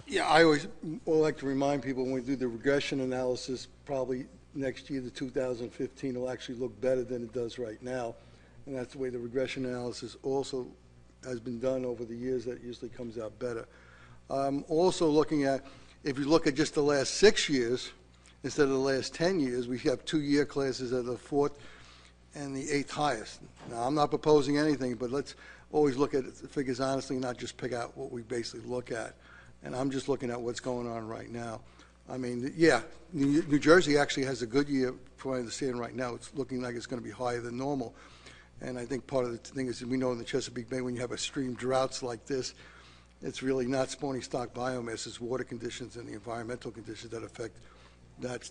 Yeah, I always like to remind people when we do the regression analysis, probably next year, the 2015 will actually look better than it does right now. And that's the way the regression analysis also has been done over the years. That usually comes out better. Also looking at, if you look at just the last 6 years, instead of the last 10 years, we have 2-year classes at the 4th and the 8th highest. Now, I'm not proposing anything, but let's always look at the figures honestly, not just pick out what we basically look at. And I'm just looking at what's going on right now. I mean, yeah, New Jersey actually has a good year, from what I understand right now. It's looking like it's going to be higher than normal. And I think part of the thing is, we know in the Chesapeake Bay, when you have extreme droughts like this, it's really not spawning stock biomass, it's water conditions and the environmental conditions that affect that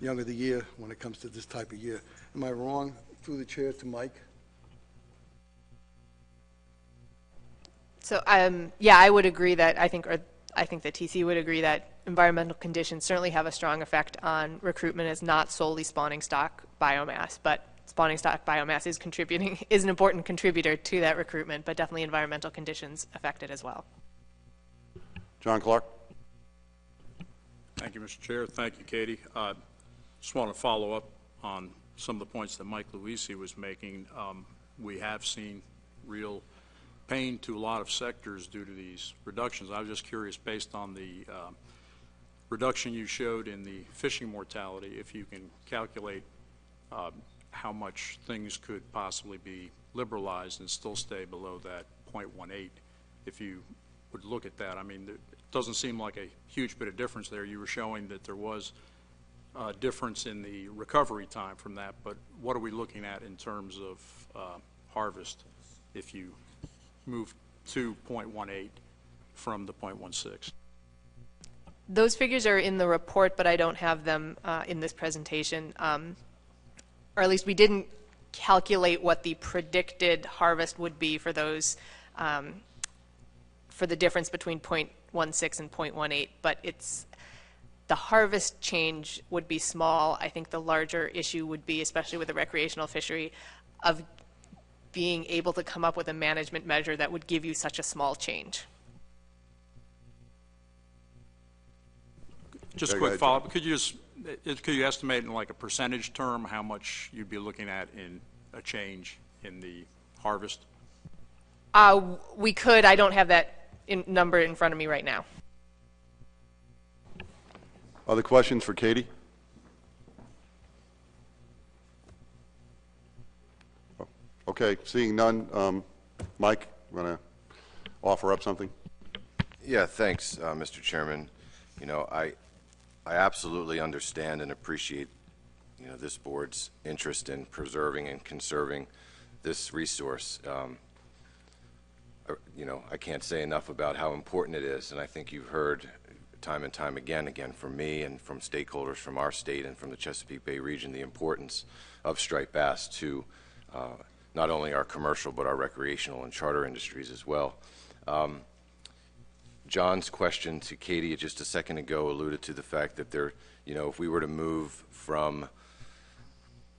young of the year when it comes to this type of year. Am I wrong? Through the chair to Mike. So, yeah, I would agree that I think the TC would agree that environmental conditions certainly have a strong effect on recruitment as not solely spawning stock biomass, but spawning stock biomass is an important contributor to that recruitment, but definitely environmental conditions affect it as well. John Clark. Thank you, Mr. Chair. Thank you, Katie. Just want to follow up on some of the points that Mike Luisi was making. We have seen real pain to a lot of sectors due to these reductions. I was just curious, based on the reduction you showed in the fishing mortality, if you can calculate how much things could possibly be liberalized and still stay below that 0.18, if you would look at that. I mean, it doesn't seem like a huge bit of difference there. You were showing that there was a difference in the recovery time from that, but what are we looking at in terms of harvest if you move to 0.18 from the 0.16? Those figures are in the report, but I don't have them in this presentation. Or at least we didn't calculate what the predicted harvest would be for those, for the difference between 0.16 and 0.18, but the harvest change would be small. I think the larger issue would be, especially with the recreational fishery, of being able to come up with a management measure that would give you such a small change. Just a quick follow-up. Could you estimate in like a percentage term how much you'd be looking at in a change in the harvest? We could. I don't have that number in front of me right now. Other questions for Katie? Okay, seeing none. Mike, you want to offer up something? Yeah, thanks, Mr. Chairman. You know, I absolutely understand and appreciate, you know, this board's interest in preserving and conserving this resource. You know, I can't say enough about how important it is, and I think you've heard time and time again from me and from stakeholders from our state and from the Chesapeake Bay region, the importance of striped bass to not only our commercial but our recreational and charter industries as well. John's question to Katie just a second ago alluded to the fact that there, you know, if we were to move from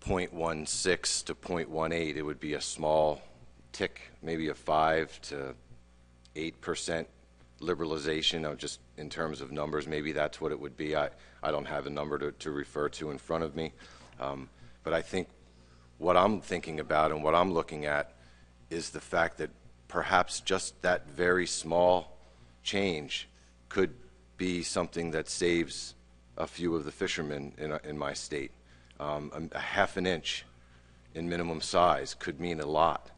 0.16 to 0.18, it would be a small tick, maybe a 5 to 8% liberalization, just in terms of numbers. Maybe that's what it would be. I don't have a number to refer to in front of me. But I think what I'm thinking about and what I'm looking at is the fact that perhaps just that very small change could be something that saves a few of the fishermen in my state. A half an inch in minimum size could mean a lot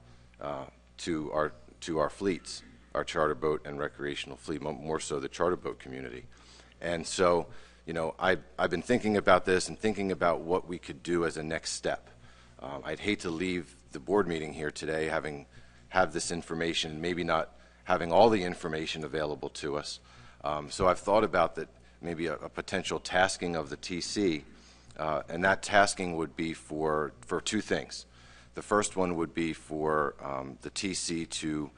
to our fleets, our charter boat and recreational fleet, more so the charter boat community. And so, you know, I've been thinking about this and thinking about what we could do as a next step. I'd hate to leave the board meeting here today have this information, maybe not having all the information available to us. So I've thought about that, maybe a potential tasking of the TC, and that tasking would be for two things. The first one would be for the TC to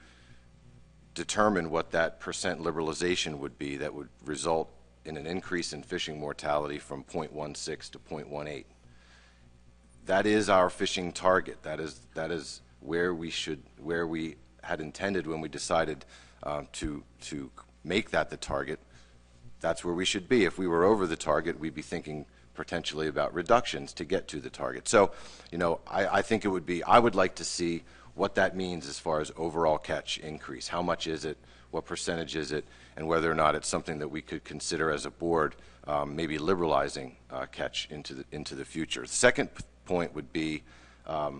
determine what that percent liberalization would be that would result in an increase in fishing mortality from 0.16 to 0.18. That is our fishing target. That is where we had intended when we decided to make that the target. That's where we should be. If we were over the target, we'd be thinking potentially about reductions to get to the target. So, you know, I think it would be, I would like to see what that means as far as overall catch increase. How much is it? What percentage is it? And whether or not it's something that we could consider as a board, maybe liberalizing catch into the future. The second point would be a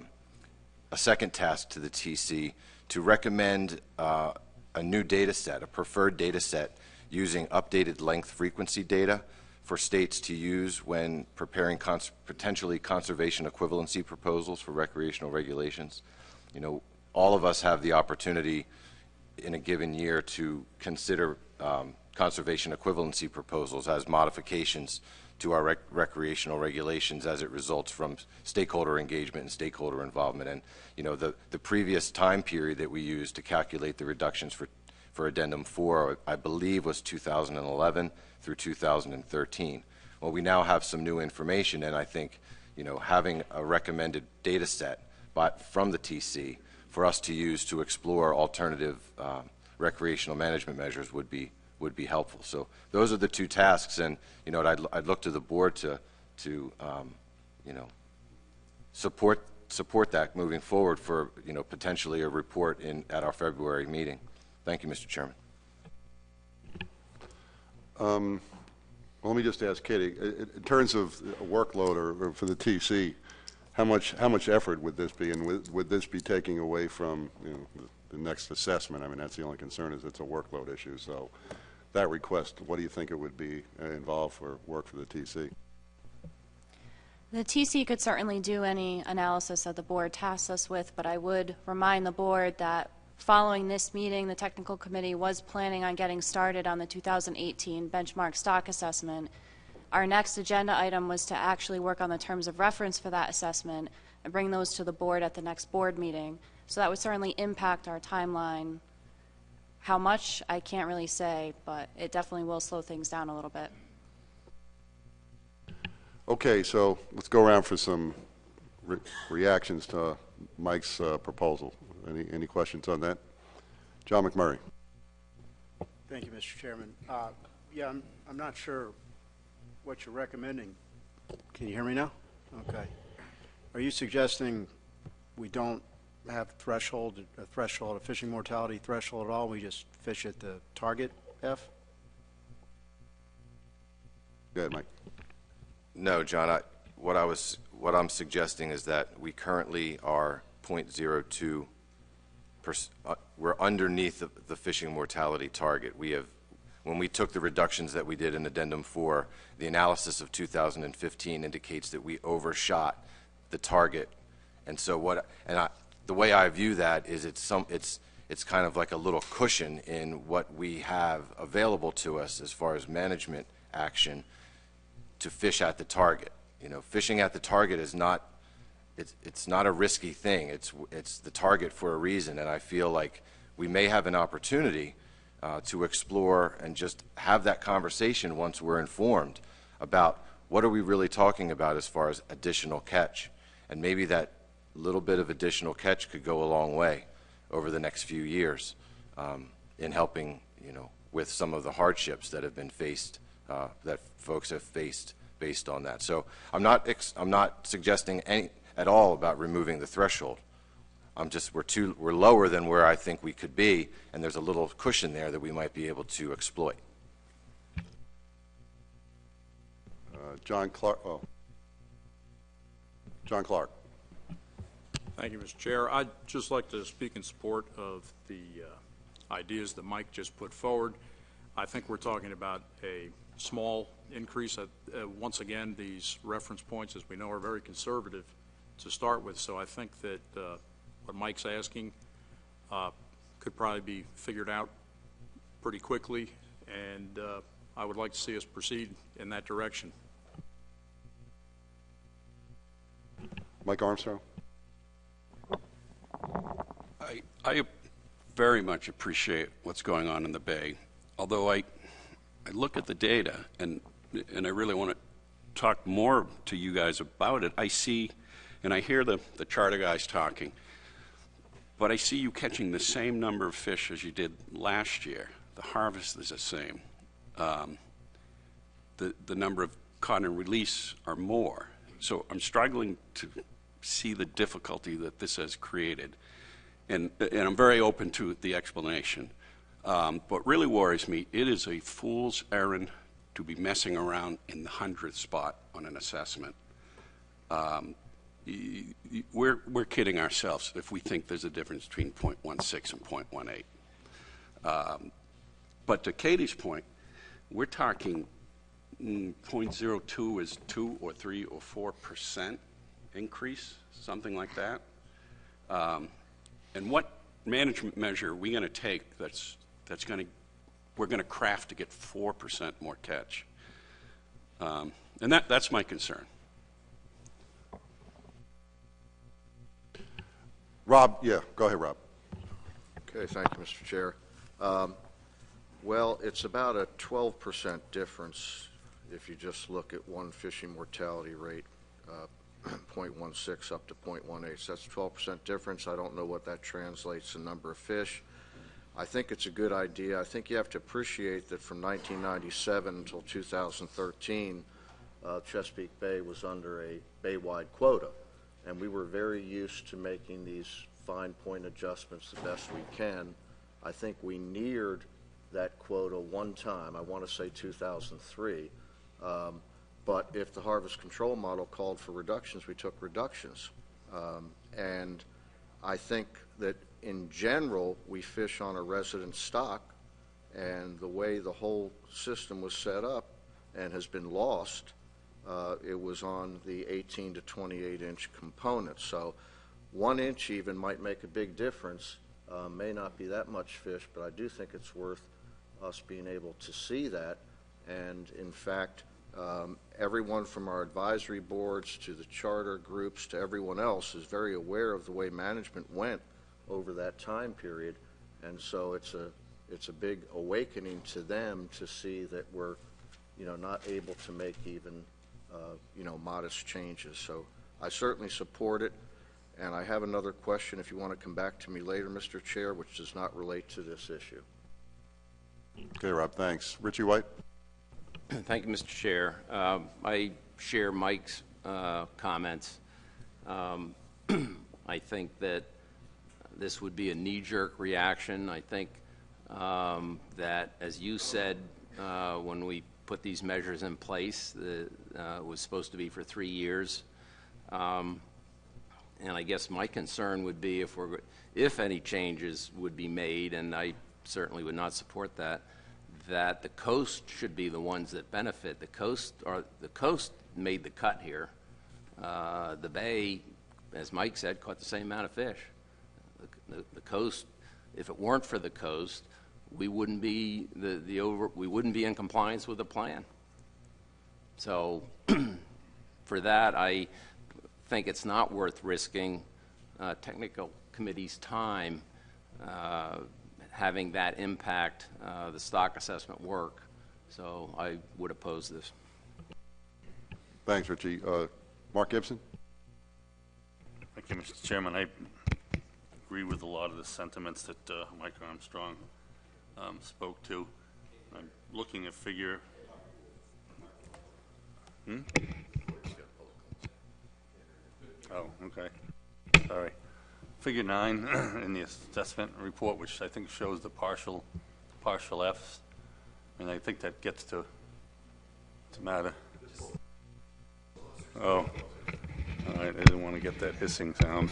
second task to the TC to recommend a new data set, a preferred data set using updated length frequency data for states to use when preparing potentially conservation equivalency proposals for recreational regulations. You know, all of us have the opportunity in a given year to consider conservation equivalency proposals as modifications to our recreational regulations as it results from stakeholder engagement and stakeholder involvement. And, you know, the previous time period that we used to calculate the reductions for Addendum 4, I believe, was 2011 through 2013. Well, we now have some new information, and I think, you know, having a recommended data set from the TC for us to use to explore alternative recreational management measures would be helpful. So those are the two tasks, and, you know, I'd look to the board to you know, support that moving forward for, you know, potentially a report at our February meeting. Thank you, Mr. Chairman. Well, let me just ask Katie, in terms of workload or for the TC, how much effort would this be, and would this be taking away from, you know, the next assessment? I mean, that's the only concern, is it's a workload issue. So that request, what do you think it would be involved for work for the TC? The TC could certainly do any analysis that the board tasks us with, but I would remind the board that Following this meeting, the technical committee was planning on getting started on the 2018 benchmark stock assessment. Our next agenda item was to actually work on the terms of reference for that assessment and bring those to the board at the next board meeting. So that would certainly impact our timeline. How much, I can't really say, but it definitely will slow things down a little bit. Okay, so let's go around for some reactions to Mike's proposal. Any questions on that? John McMurray. Thank you, Mr. Chairman. Yeah, I'm not sure what you're recommending. Can you hear me now? Okay. Are you suggesting we don't have a fishing mortality threshold at all? We just fish at the target F? Go ahead, Mike. No, John, what I'm suggesting is that we currently are 0.02%, we're underneath the fishing mortality target. When we took the reductions that we did in Addendum 4, the analysis of 2015 indicates that we overshot the target. And so the way I view that is it's kind of like a little cushion in what we have available to us as far as management action to fish at the target. You know, fishing at the target is not, it's not a risky thing. It's the target for a reason, and I feel like we may have an opportunity to explore and just have that conversation once we're informed about what are we really talking about as far as additional catch. And maybe that little bit of additional catch could go a long way over the next few years in helping, you know, with some of the hardships that have been faced, that folks have faced based on that. So I'm not suggesting at all about removing the threshold. We're lower than where I think we could be, and there's a little cushion there that we might be able to exploit. John Clark. John Clark. Thank you, Mr. Chair. I'd just like to speak in support of the ideas that Mike just put forward. I think we're talking about a small increase. Once again, these reference points, as we know, are very conservative to start with, so I think that what Mike's asking could probably be figured out pretty quickly, and I would like to see us proceed in that direction. Mike Armstrong. I very much appreciate what's going on in the Bay, although I look at the data, and I really want to talk more to you guys about it. I see, and I hear the charter guys talking, but I see you catching the same number of fish as you did last year. The harvest is the same. The number of caught and release are more. So I'm struggling to see the difficulty that this has created. And I'm very open to the explanation. What really worries me, it is a fool's errand to be messing around in the 100th spot on an assessment. We're kidding ourselves if we think there's a difference between 0.16 and 0.18. But to Katie's point, we're talking 0.02 is 2 or 3 or 4% increase, something like that. And what management measure are we going to take we're going to craft to get 4% more catch? And that's my concern. Rob, yeah, go ahead, Rob. Okay, thank you, Mr. Chair. Well, it's about a 12% difference if you just look at one fishing mortality rate, 0.16 up to 0.18. So that's a 12% difference. I don't know what that translates in number of fish. I think it's a good idea. I think you have to appreciate that from 1997 until 2013, Chesapeake Bay was under a bay-wide quota, and we were very used to making these fine point adjustments the best we can. I think we neared that quota one time, I want to say 2003, but if the harvest control model called for reductions, we took reductions. And I think that in general, we fish on a resident stock, and the way the whole system was set up and has been lost, it was on the 18 to 28 inch component. So 1 inch even might make a big difference may not be that much fish, but I do think it's worth us being able to see that. And in fact, everyone from our advisory boards to the charter groups to everyone else is very aware of the way management went over that time period. And so it's a big awakening to them to see that we're, not able to make even, modest changes. So I certainly support it. And I have another question if you want to come back to me later, Mr. Chair, which does not relate to this issue. Okay, Rob, thanks. Richie White? Thank you, Mr. Chair. I share Mike's comments. I think that this would be a knee-jerk reaction. I think that, as you said, when we put these measures in place, it was supposed to be for 3 years. And I guess my concern would be if any changes would be made, and I certainly would not support that, that the coast should be the ones that benefit. The coast made the cut here. The bay, as Mike said, caught the same amount of fish. The coast, if it weren't for the coast, we wouldn't be we wouldn't be in compliance with the plan. So for that, I think it's not worth risking technical committee's time having that impact the stock assessment work. So I would oppose this. Thanks, Richie. Mark Gibson? Thank you, Mr. Chairman. I agree with a lot of the sentiments that Mike Armstrong spoke to. I'm looking at figure... Oh, okay. Sorry. Figure 9 in the assessment report, which I think shows the partial Fs, and I think that gets to matter. Oh, all right. I didn't want to get that hissing sound.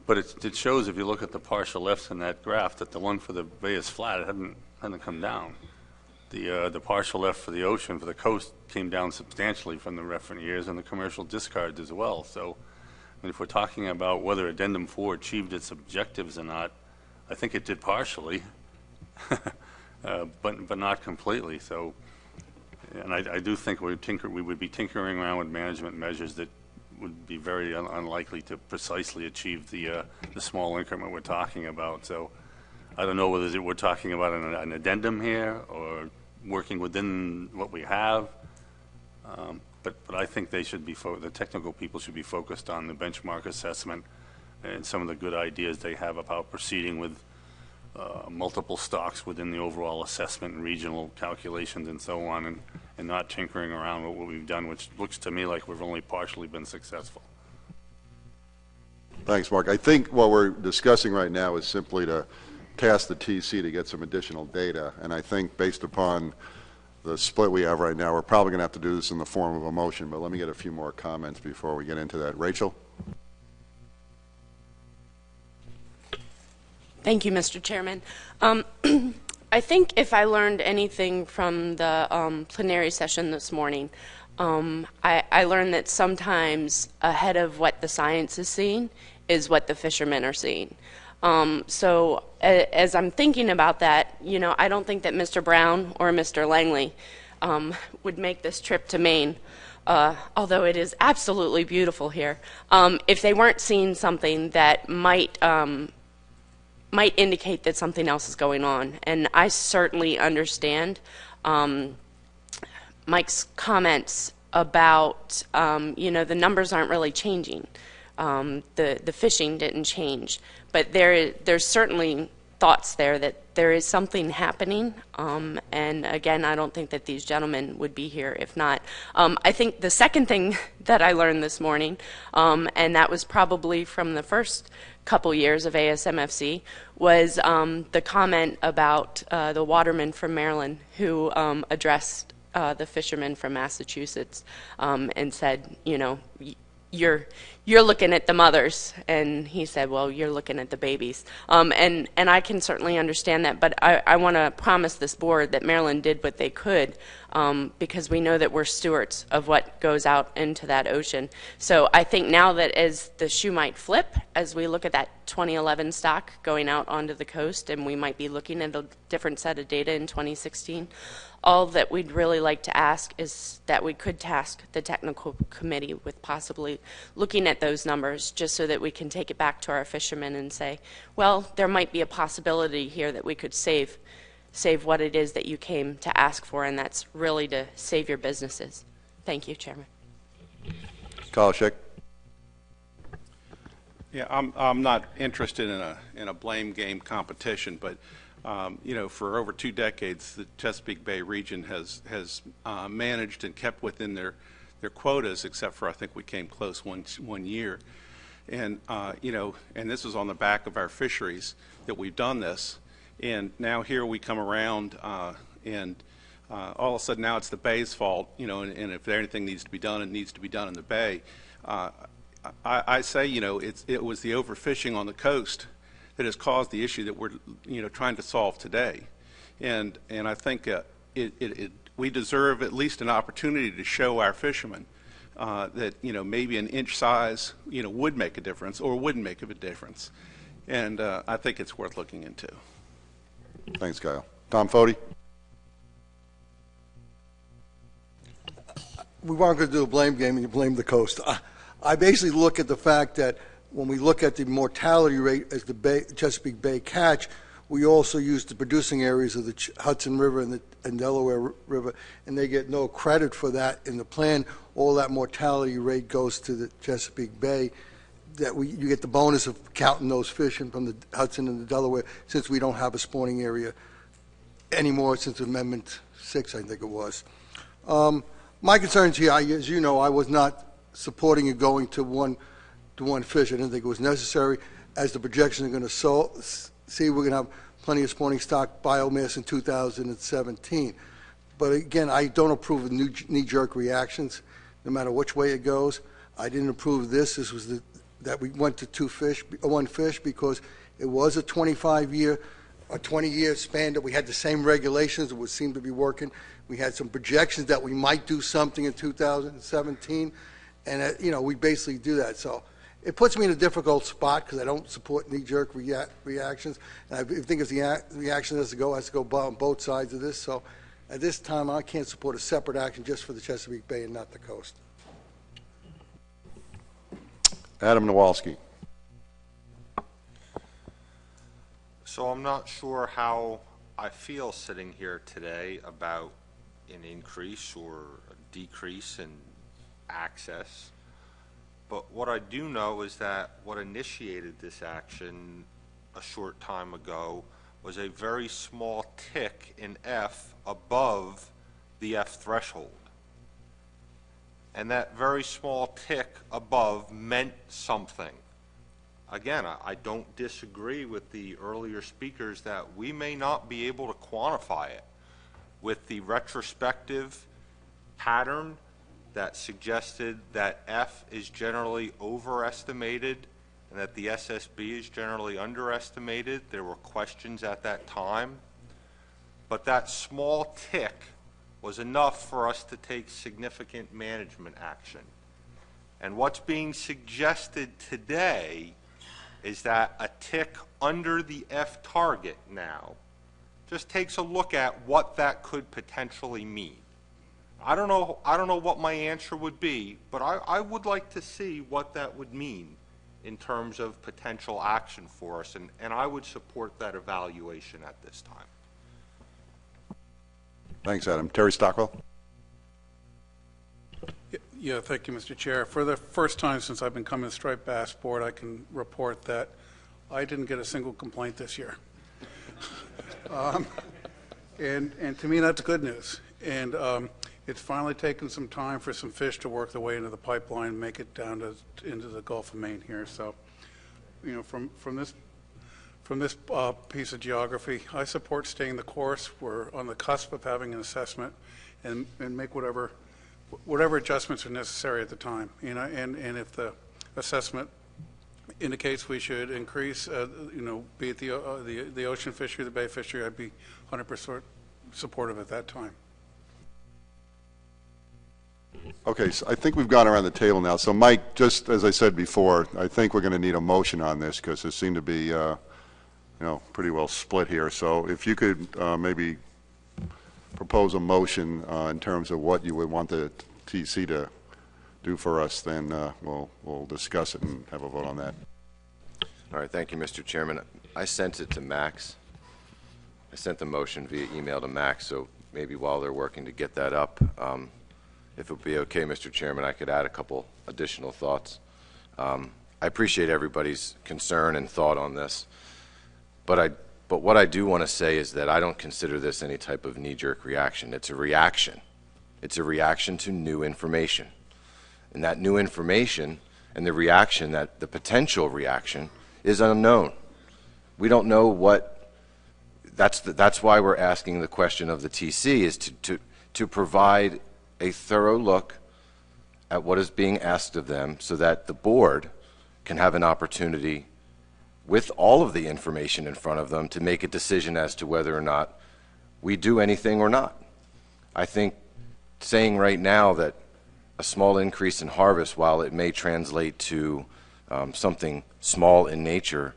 But it shows, if you look at the partial Fs in that graph, that the one for the bay is flat. It hadn't come down. The partial F for the ocean, for the coast, came down substantially from the reference years, and the commercial discards as well. So, I mean, if we're talking about whether Addendum 4 achieved its objectives or not, I think it did partially, but not completely. So, and I do think we would be tinkering around with management measures that would be very unlikely to precisely achieve the small increment we're talking about. So, I don't know whether we're talking about an addendum here or working within what we have, but I think they should be the technical people should be focused on the benchmark assessment and some of the good ideas they have about proceeding with multiple stocks within the overall assessment and regional calculations and so on, and not tinkering around with what we've done, which looks to me like we've only partially been successful. Thanks, Mark. I think what we're discussing right now is simply to task the TC to get some additional data, and I think based upon the split we have right now, we're probably going to have to do this in the form of a motion, but let me get a few more comments before we get into that. Rachel? Thank you, Mr. Chairman. I think if I learned anything from the plenary session this morning, I learned that sometimes ahead of what the science is seeing is what the fishermen are seeing. So as I'm thinking about that, I don't think that Mr. Brown or Mr. Langley would make this trip to Maine, although it is absolutely beautiful here, if they weren't seeing something that might indicate that something else is going on. And I certainly understand Mike's comments about, the numbers aren't really changing. The fishing didn't change. But there's certainly thoughts there that there is something happening. And again, I don't think that these gentlemen would be here if not. I think the second thing that I learned this morning, and that was probably from the first couple years of ASMFC, was the comment about the waterman from Maryland who addressed the fishermen from Massachusetts and said, you're looking at the mothers. And he said, well, you're looking at the babies. And I can certainly understand that, but I want to promise this board that Maryland did what they could, because we know that we're stewards of what goes out into that ocean. So I think now that as the shoe might flip, as we look at that 2011 stock going out onto the coast, and we might be looking at a different set of data in 2016, all that we'd really like to ask is that we could task the technical committee with possibly looking at those numbers, just so that we can take it back to our fishermen and say, well, there might be a possibility here that we could save what it is that you came to ask for, and that's really to save your businesses. Thank you, Chairman. Kolashek. Yeah, I'm not interested in a blame game competition, but you know, for over 2 decades, the Chesapeake Bay region has managed and kept within their quotas, except for I think we came close one year, and you know, and this was on the back of our fisheries that we've done this, and now here we come around and all of a sudden now it's the Bay's fault, you know, and if anything needs to be done, it needs to be done in the Bay. I say, you know, it was the overfishing on the coast that has caused the issue that we're, you know, trying to solve today, and I think we deserve at least an opportunity to show our fishermen that, you know, maybe an inch size, you know, would make a difference or wouldn't make a difference, and I think it's worth looking into. Thanks, Kyle. Tom Foti. We weren't going to do a blame game and you blame the coast. I basically look at the fact that when we look at the mortality rate as the Chesapeake Bay catch, we also use the producing areas of the Hudson River and Delaware River, and they get no credit for that in the plan. All that mortality rate goes to the Chesapeake Bay. You get the bonus of counting those fish in from the Hudson and the Delaware, since we don't have a spawning area anymore since Amendment 6, I think it was. My concerns here, as you know, I was not supporting it going to one fish. I didn't think it was necessary. As the projections are going to see, we're going to have plenty of spawning stock biomass in 2017. But again, I don't approve of knee-jerk reactions, no matter which way it goes. I didn't approve this. This was that we went to one fish, because it was a 25-year, a 20-year span that we had the same regulations. It would seem to be working. We had some projections that we might do something in 2017, and you know, we basically do that. So it puts me in a difficult spot, because I don't support knee-jerk reactions, and I think if the reaction has to go on both sides of this. So at this time, I can't support a separate action just for the Chesapeake Bay and not the coast. Adam Nowalski. So I'm not sure how I feel sitting here today about an increase or a decrease in access. But what I do know is that what initiated this action a short time ago was a very small tick in F above the F threshold. And that very small tick above meant something. Again, I don't disagree with the earlier speakers that we may not be able to quantify it. With the retrospective pattern that suggested that F is generally overestimated and that the SSB is generally underestimated, there were questions at that time. But that small tick was enough for us to take significant management action. And what's being suggested today is that a tick under the F target now just takes a look at what that could potentially mean. I don't know what my answer would be, but I would like to see what that would mean in terms of potential action for us, and I would support that evaluation at this time. Thanks, Adam. Terry Stockwell. Yeah, thank you, Mr. Chair. For the first time since I've been coming to Striped Bass Board, I can report that I didn't get a single complaint this year. And to me, that's good news. And it's finally taken some time for some fish to work their way into the pipeline and make it down into the Gulf of Maine here. So, you know, from this piece of geography, I support staying the course. We're on the cusp of having an assessment, and make whatever whatever adjustments are necessary at the time, and if the assessment indicates we should increase, be it the ocean fishery, the bay fishery, I'd be 100% supportive at that time. Okay, so I think we've gone around the table now. So Mike, just as I said before, I think we're going to need a motion on this because it seemed to be, pretty well split here. So if you could maybe propose a motion in terms of what you would want the TC to do for us, then we'll discuss it and have a vote on that. All right, thank you, Mr. Chairman. I sent it to Max. I sent the motion via email to Max, so maybe while they're working to get that up, if it would be okay, Mr. Chairman, I could add a couple additional thoughts. I appreciate everybody's concern and thought on this, but what I do want to say is that I don't consider this any type of knee-jerk reaction. It's a reaction. It's a reaction to new information. And that new information and the reaction, the potential reaction, is unknown. We don't know what, that's why we're asking the question of the TC, is to provide a thorough look at what is being asked of them so that the board can have an opportunity with all of the information in front of them to make a decision as to whether or not we do anything or not. I think saying right now that a small increase in harvest, while it may translate to something small in nature,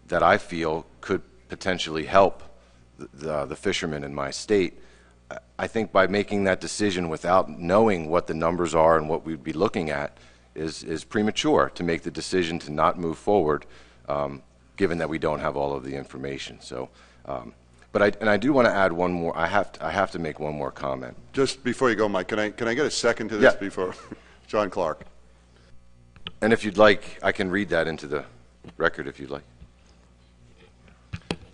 that I feel could potentially help the fishermen in my state, I think by making that decision without knowing what the numbers are and what we'd be looking at is premature to make the decision to not move forward, given that we don't have all of the information. So, but I do want to add one more. I have to make one more comment. Just before you go, Mike, can I get a second to this before John Clark? And if you'd like, I can read that into the record if you'd like.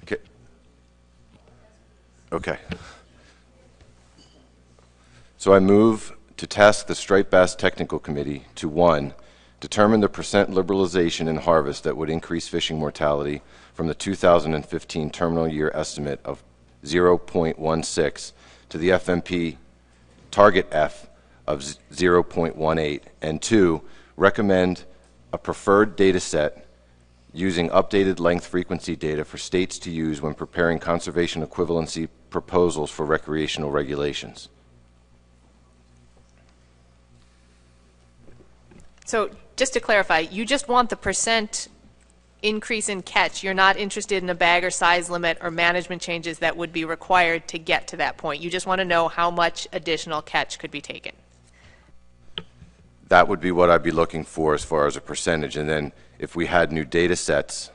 Okay. Okay. So I move to task the Striped Bass Technical Committee to 1, determine the percent liberalization in harvest that would increase fishing mortality from the 2015 terminal year estimate of 0.16 to the FMP target F of 0.18, and 2, recommend a preferred data set using updated length frequency data for states to use when preparing conservation equivalency proposals for recreational regulations. So just to clarify, you just want the percent increase in catch. You're not interested in a bag or size limit or management changes that would be required to get to that point. You just want to know how much additional catch could be taken. That would be what I'd be looking for as far as a percentage. And then if we had new data sets,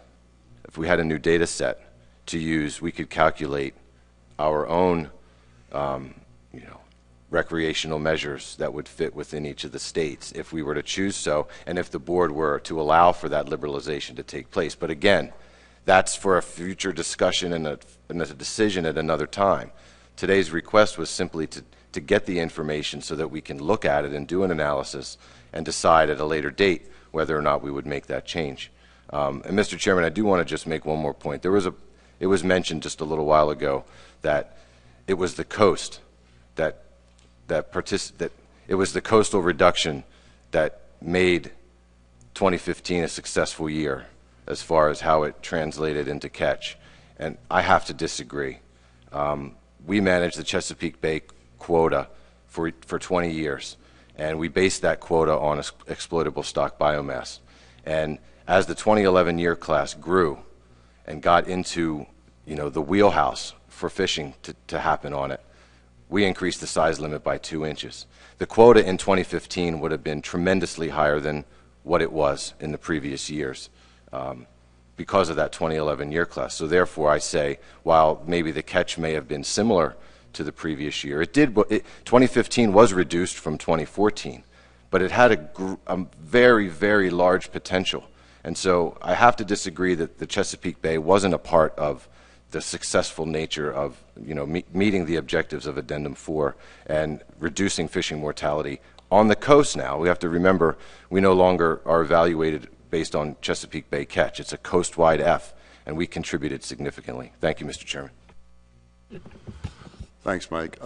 if we had a new data set to use, we could calculate our own recreational measures that would fit within each of the states if we were to choose so, and if the board were to allow for that liberalization to take place. But again, that's for a future discussion and a decision at another time. Today's request was simply to get the information so that we can look at it and do an analysis and decide at a later date whether or not we would make that change. And Mr. Chairman, I do want to just make one more point. It was mentioned just a little while ago that it was the coast that it was the coastal reduction that made 2015 a successful year as far as how it translated into catch. And I have to disagree. We managed the Chesapeake Bay quota for 20 years, and we based that quota on exploitable stock biomass. And as the 2011 year class grew and got into the wheelhouse for fishing to happen on it, we increased the size limit by 2 inches. The quota in 2015 would have been tremendously higher than what it was in the previous years because of that 2011 year class. So therefore, I say, while maybe the catch may have been similar to the previous year, 2015 was reduced from 2014, but it had a very, very large potential. And so I have to disagree that the Chesapeake Bay wasn't a part of the successful nature of meeting the objectives of Addendum 4 and reducing fishing mortality on the coast. Now we have to remember we no longer are evaluated based on Chesapeake Bay catch. It's a coast-wide F, and we contributed significantly. Thank you, Mr. Chairman. Thanks, Mike.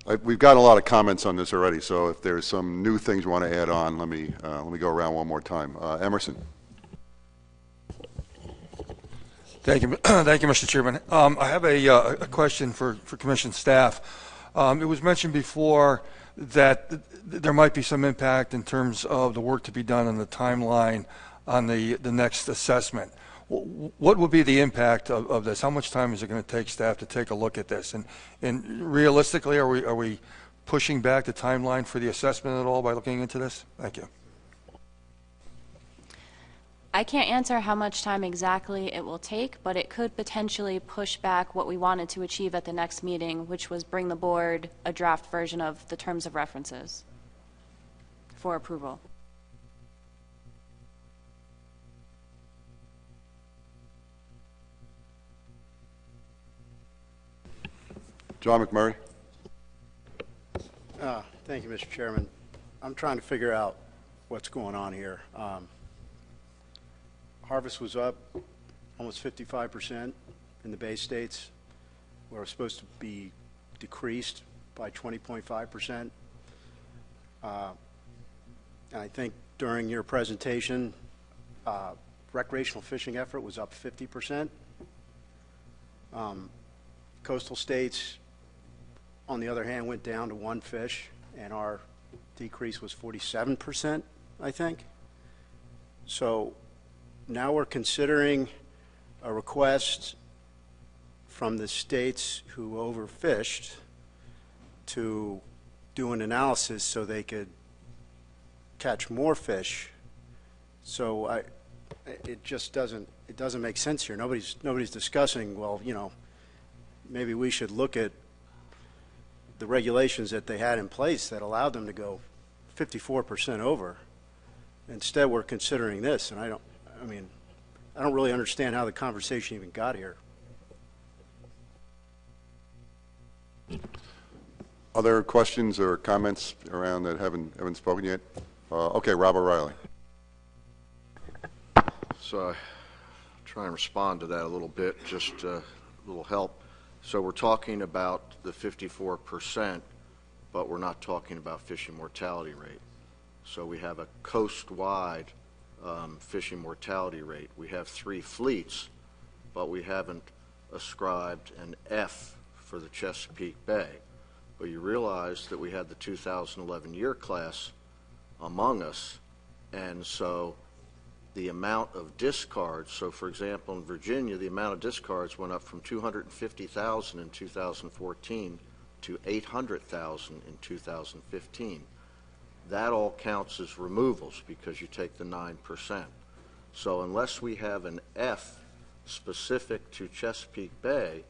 We've gotten a lot of comments on this already, so if there's some new things you want to add on, let me go around one more time. Emerson. Thank you, thank you, Mr. Chairman. I have a question for Commission staff. It was mentioned before that there might be some impact in terms of the work to be done on the timeline on the next assessment. What would be the impact of this? How much time is it going to take staff to take a look at this? And realistically, are we pushing back the timeline for the assessment at all by looking into this? Thank you. I can't answer how much time exactly it will take, but it could potentially push back what we wanted to achieve at the next meeting, which was bring the board a draft version of the terms of references for approval. John McMurray. Thank you, Mr. Chairman. I'm trying to figure out what's going on here. Harvest was up almost 55% in the Bay States, where it was supposed to be decreased by 20.5%. And I think during your presentation, recreational fishing effort was up 50%. Coastal states, on the other hand, went down to 1 fish, and our decrease was 47%, I think. So now we're considering a request from the states who overfished to do an analysis so they could catch more fish. So it just doesn't make sense here. Nobody's discussing, well, you know, maybe we should look at the regulations that they had in place that allowed them to go 54% over. Instead, we're considering this, and I don't really understand how the conversation even got here. Other questions or comments around that haven't spoken yet? Okay, Rob O'Reilly. So I'll try and respond to that a little bit, just a little help. So we're talking about the 54%, but we're not talking about fishing mortality rate. So we have a coast-wide fishing mortality rate. We have 3 fleets, but we haven't ascribed an F for the Chesapeake Bay. But you realize that we had the 2011 year class among us, and so the amount of discards, so for example in Virginia, the amount of discards went up from 250,000 in 2014 to 800,000 in 2015. That all counts as removals because you take the 9%. So unless we have an F specific to Chesapeake Bay,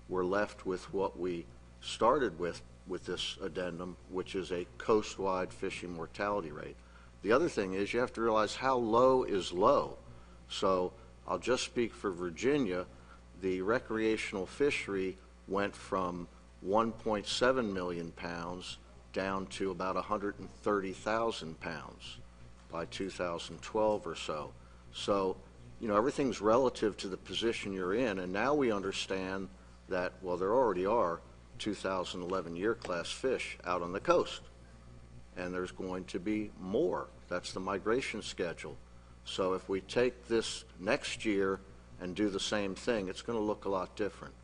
we're left with what we started with this addendum, which is a coast-wide fishing mortality rate. The other thing is you have to realize how low is low. So I'll just speak for Virginia. The recreational fishery went from 1.7 million pounds down to about 130,000 pounds by 2012 or so. So, you know, everything's relative to the position you're in, and now we understand that, well, there already are 2011 year class fish out on the coast, and there's going to be more. That's the migration schedule. So if we take this next year and do the same thing, it's going to look a lot different.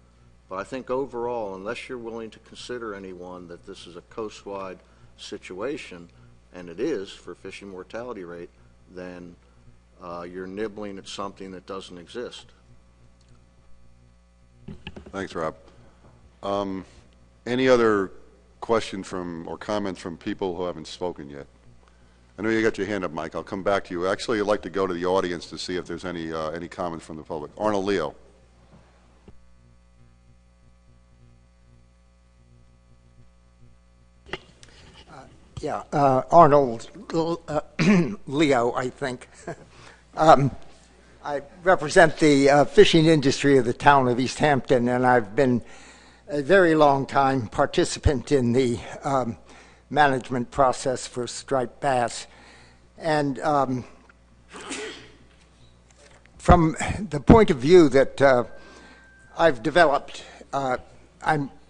But I think overall, unless you're willing to consider anyone that this is a coast-wide situation, and it is for fishing mortality rate, then you're nibbling at something that doesn't exist. Thanks, Rob. Any other questions from or comments from people who haven't spoken yet? I know you got your hand up, Mike. I'll come back to you. Actually, I'd like to go to the audience to see if there's any comments from the public. Arnold Leo. Arnold Leo, I think. I represent the fishing industry of the town of East Hampton, and I've been a very long time participant in the management process for striped bass. And from the point of view that I've developed,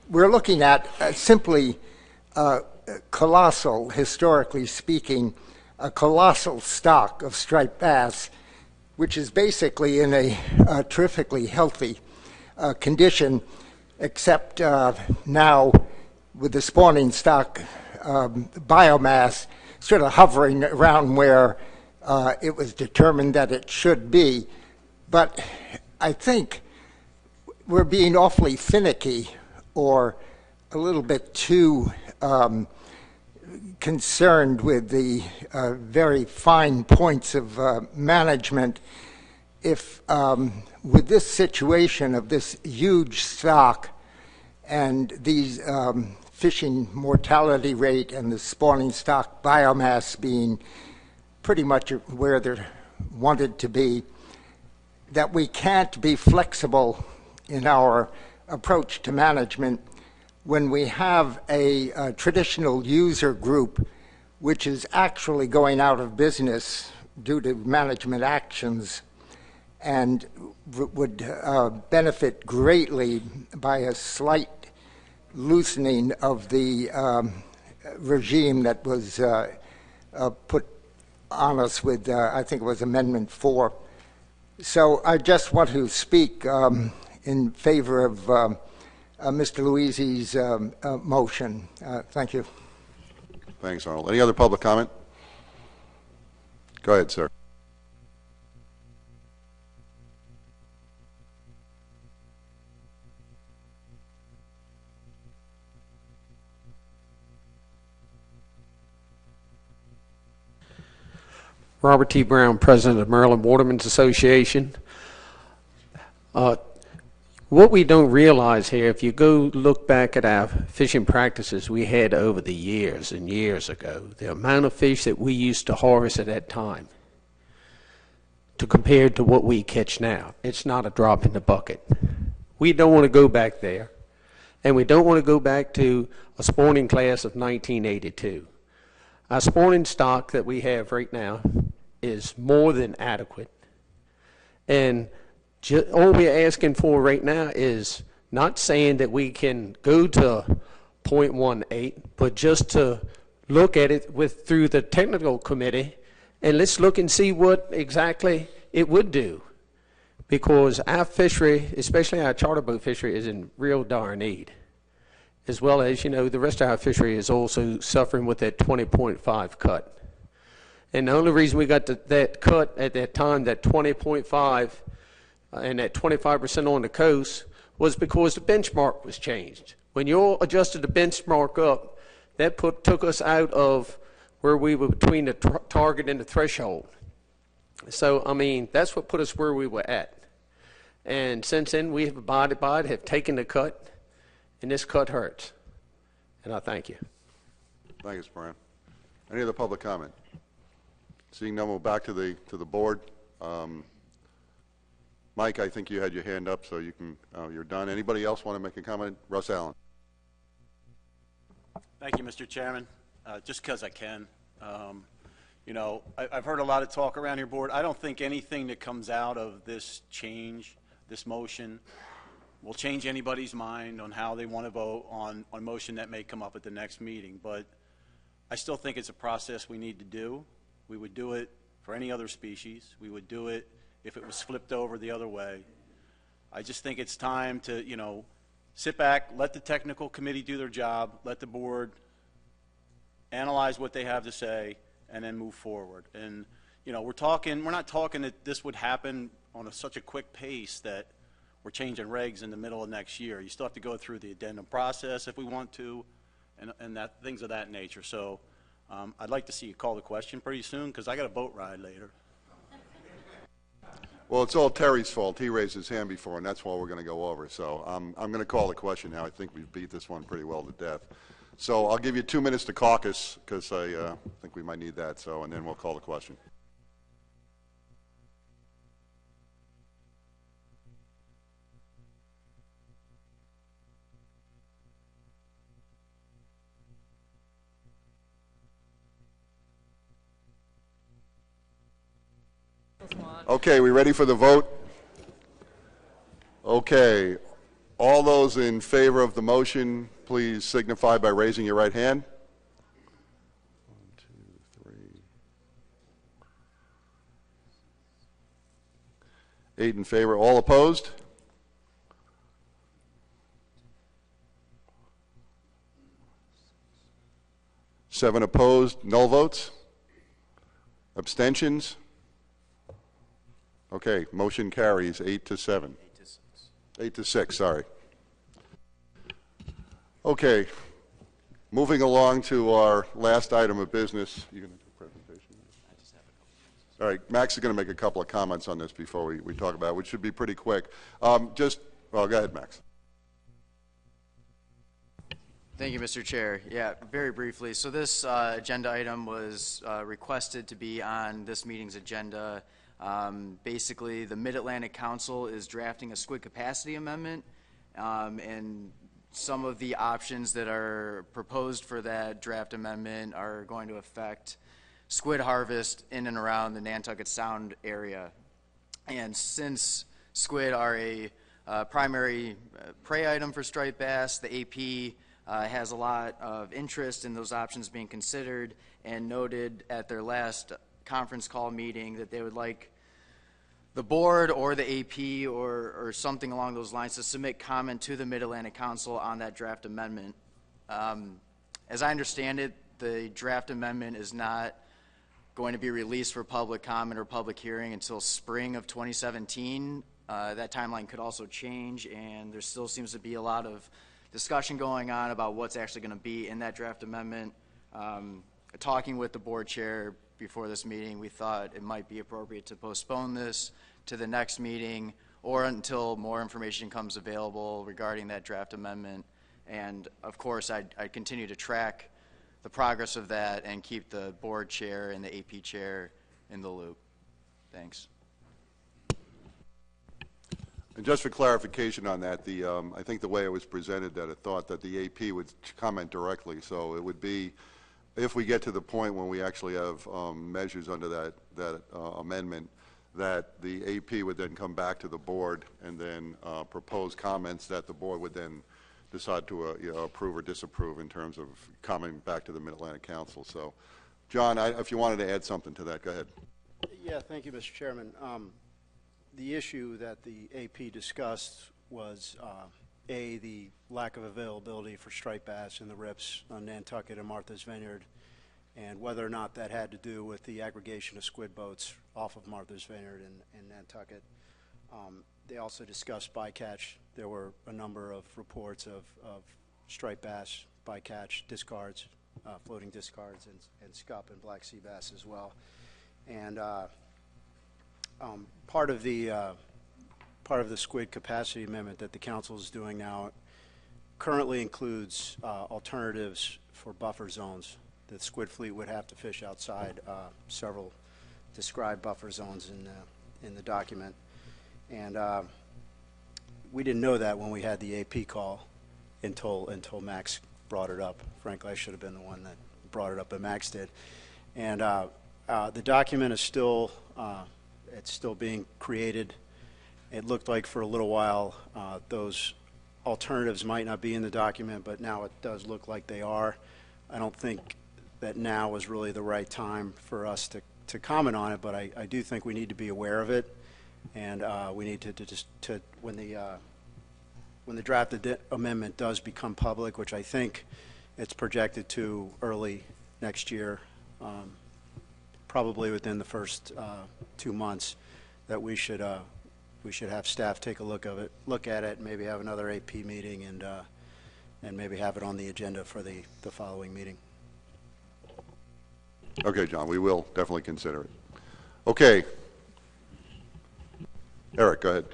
we're looking at simply colossal, historically speaking, a colossal stock of striped bass, which is basically in a terrifically healthy condition, except now with the spawning stock biomass sort of hovering around where it was determined that it should be. But I think we're being awfully finicky or a little bit too concerned with the very fine points of management. If with this situation of this huge stock and these fishing mortality rate and the spawning stock biomass being pretty much where they're wanted to be, that we can't be flexible in our approach to management when we have a traditional user group which is actually going out of business due to management actions and would benefit greatly by a slight loosening of the regime that was put on us with, I think it was Amendment 4. So I just want to speak in favor of Mr. Luisi's motion. Thank you. Thanks, Arnold. Any other public comment? Go ahead, sir. Robert T. Brown, President of Maryland Watermen's Association. What we don't realize here, if you go look back at our fishing practices we had over the years and years ago, the amount of fish that we used to harvest at that time, to compare to what we catch now, it's not a drop in the bucket. We don't want to go back there, and we don't want to go back to a spawning class of 1982. Our spawning stock that we have right now is more than adequate, and all we're asking for right now is not saying that we can go to 0.18, but just to look at it through the technical committee, and let's look and see what exactly it would do. Because our fishery, especially our charter boat fishery, is in real dire need. As well as, the rest of our fishery is also suffering with that 20.5 cut. And the only reason we got that cut at that time, that 20.5, and that 25% on the coast, was because the benchmark was changed. When you all adjusted the benchmark up, that took us out of where we were between the target and the threshold. So, that's what put us where we were at. And since then, we have abided by it, have taken the cut, and this cut hurts. And I thank you. Thank you, Mr. Brown. Any other public comment? Seeing none, we'll back to the board. Mike, I think you had your hand up, so you can. You're done. Anybody else want to make a comment? Russ Allen. Thank you, Mr. Chairman. Just because I can. I've heard a lot of talk around your board. I don't think anything that comes out of this change, this motion, will change anybody's mind on how they want to vote on a motion that may come up at the next meeting. But I still think it's a process we need to do. We would do it for any other species. We would do it if it was flipped over the other way. I just think it's time to, sit back, let the technical committee do their job, let the board analyze what they have to say, and then move forward. And, we're not talking that this would happen on such a quick pace that we're changing regs in the middle of next year. You still have to go through the addendum process if we want to, and things of that nature. So I'd like to see you call the question pretty soon, because I got a boat ride later. Well, it's all Terry's fault. He raised his hand before, and that's why we're going to go over. So I'm going to call the question now. I think we've beat this one pretty well to death. So I'll give you 2 minutes to caucus, because I think we might need that. So, and then we'll call the question. Okay, we ready for the vote? Okay. All those in favor of the motion please signify by raising your right hand. 1, 2, 3. 8 in favor. All opposed? Seven opposed. Null votes? Abstentions? Okay, motion carries 8 to 7. 8 to 6, sorry. Okay, moving along to our last item of business. You going to do a presentation? I just have a couple. All right, Max is going to make a couple of comments on this before we talk about it, which should be pretty quick. Well, go ahead, Max. Thank you, Mr. Chair. Yeah, very briefly. So this agenda item was requested to be on this meeting's agenda. Basically, the Mid-Atlantic Council is drafting a squid capacity amendment, and some of the options that are proposed for that draft amendment are going to affect squid harvest in and around the Nantucket Sound area. And since squid are a primary prey item for striped bass, the AP has a lot of interest in those options being considered, and noted at their last conference call meeting that they would like the board or the AP or something along those lines to submit comment to the Mid-Atlantic Council on that draft amendment. As I understand it, the draft amendment is not going to be released for public comment or public hearing until spring of 2017. That timeline could also change, and there still seems to be a lot of discussion going on about what's actually going to be in that draft amendment. Talking with the board chair before this meeting, we thought it might be appropriate to postpone this to the next meeting or until more information comes available regarding that draft amendment. And of course, I'd continue to track the progress of that and keep the board chair and the AP chair in the loop. Thanks. And just for clarification on that, I think the way it was presented, that it thought that the AP would comment directly. So it would be, if we get to the point when we actually have measures under that amendment, that the AP would then come back to the board and then propose comments that the board would then decide to approve or disapprove in terms of coming back to the Mid-Atlantic Council. So, John, if you wanted to add something to that, go ahead. Yeah, thank you, Mr. Chairman. The issue that the AP discussed was the lack of availability for striped bass in the rips on Nantucket and Martha's Vineyard, and whether or not that had to do with the aggregation of squid boats off of Martha's Vineyard and Nantucket. They also discussed bycatch. There were a number of reports of striped bass bycatch discards, floating discards, and scup and black sea bass as well. And part of the squid capacity amendment that the council is doing now currently includes alternatives for buffer zones. The squid fleet would have to fish outside several described buffer zones in the document, and we didn't know that when we had the AP call until Max brought it up. Frankly, I should have been the one that brought it up, but Max did. And the document is still it's still being created. It looked like for a little while those alternatives might not be in the document, but now it does look like they are. I don't think that now is really the right time for us to comment on it, but I do think we need to be aware of it, and we need to when the draft amendment does become public, which I think it's projected to early next year, probably within the first 2 months, that we should have staff take a look at it, and maybe have another AP meeting, and maybe have it on the agenda for the following meeting. Okay, John, we will definitely consider it. Okay. Eric, go ahead.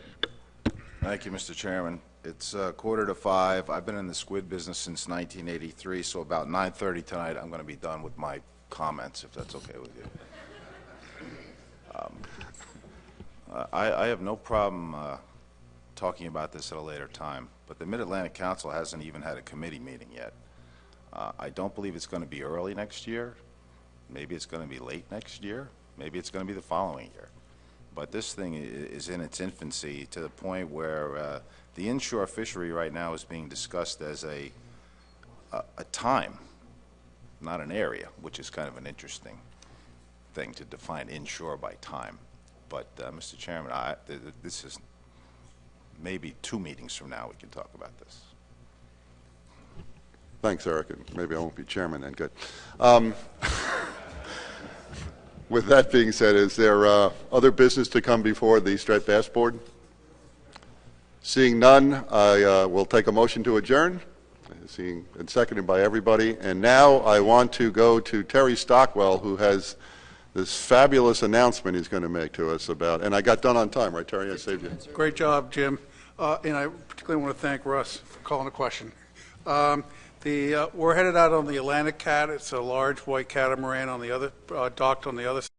Thank you, Mr. Chairman. It's 4:45. I've been in the squid business since 1983, so about 9:30 tonight I'm going to be done with my comments, if that's okay with you. I have no problem talking about this at a later time, but the Mid-Atlantic Council hasn't even had a committee meeting yet. I don't believe it's going to be early next year. Maybe it's going to be late next year. Maybe it's going to be the following year. But this thing is in its infancy, to the point where the inshore fishery right now is being discussed as a a time, not an area, which is kind of an interesting thing to define inshore by time. But, Mr. Chairman, this is maybe 2 meetings from now we can talk about this. Thanks, Eric, and maybe I won't be chairman then, good. With that being said, is there other business to come before the Striped Bass Board? Seeing none, I will take a motion to adjourn. Seeing and seconded by everybody. And now I want to go to Terry Stockwell, who has this fabulous announcement he's going to make to us about, and I got done on time, right, Terry? I saved you. Great job, Jim. And I particularly want to thank Russ for calling the question. We're headed out on the Atlantic Cat. It's a large white catamaran on the other, docked on the other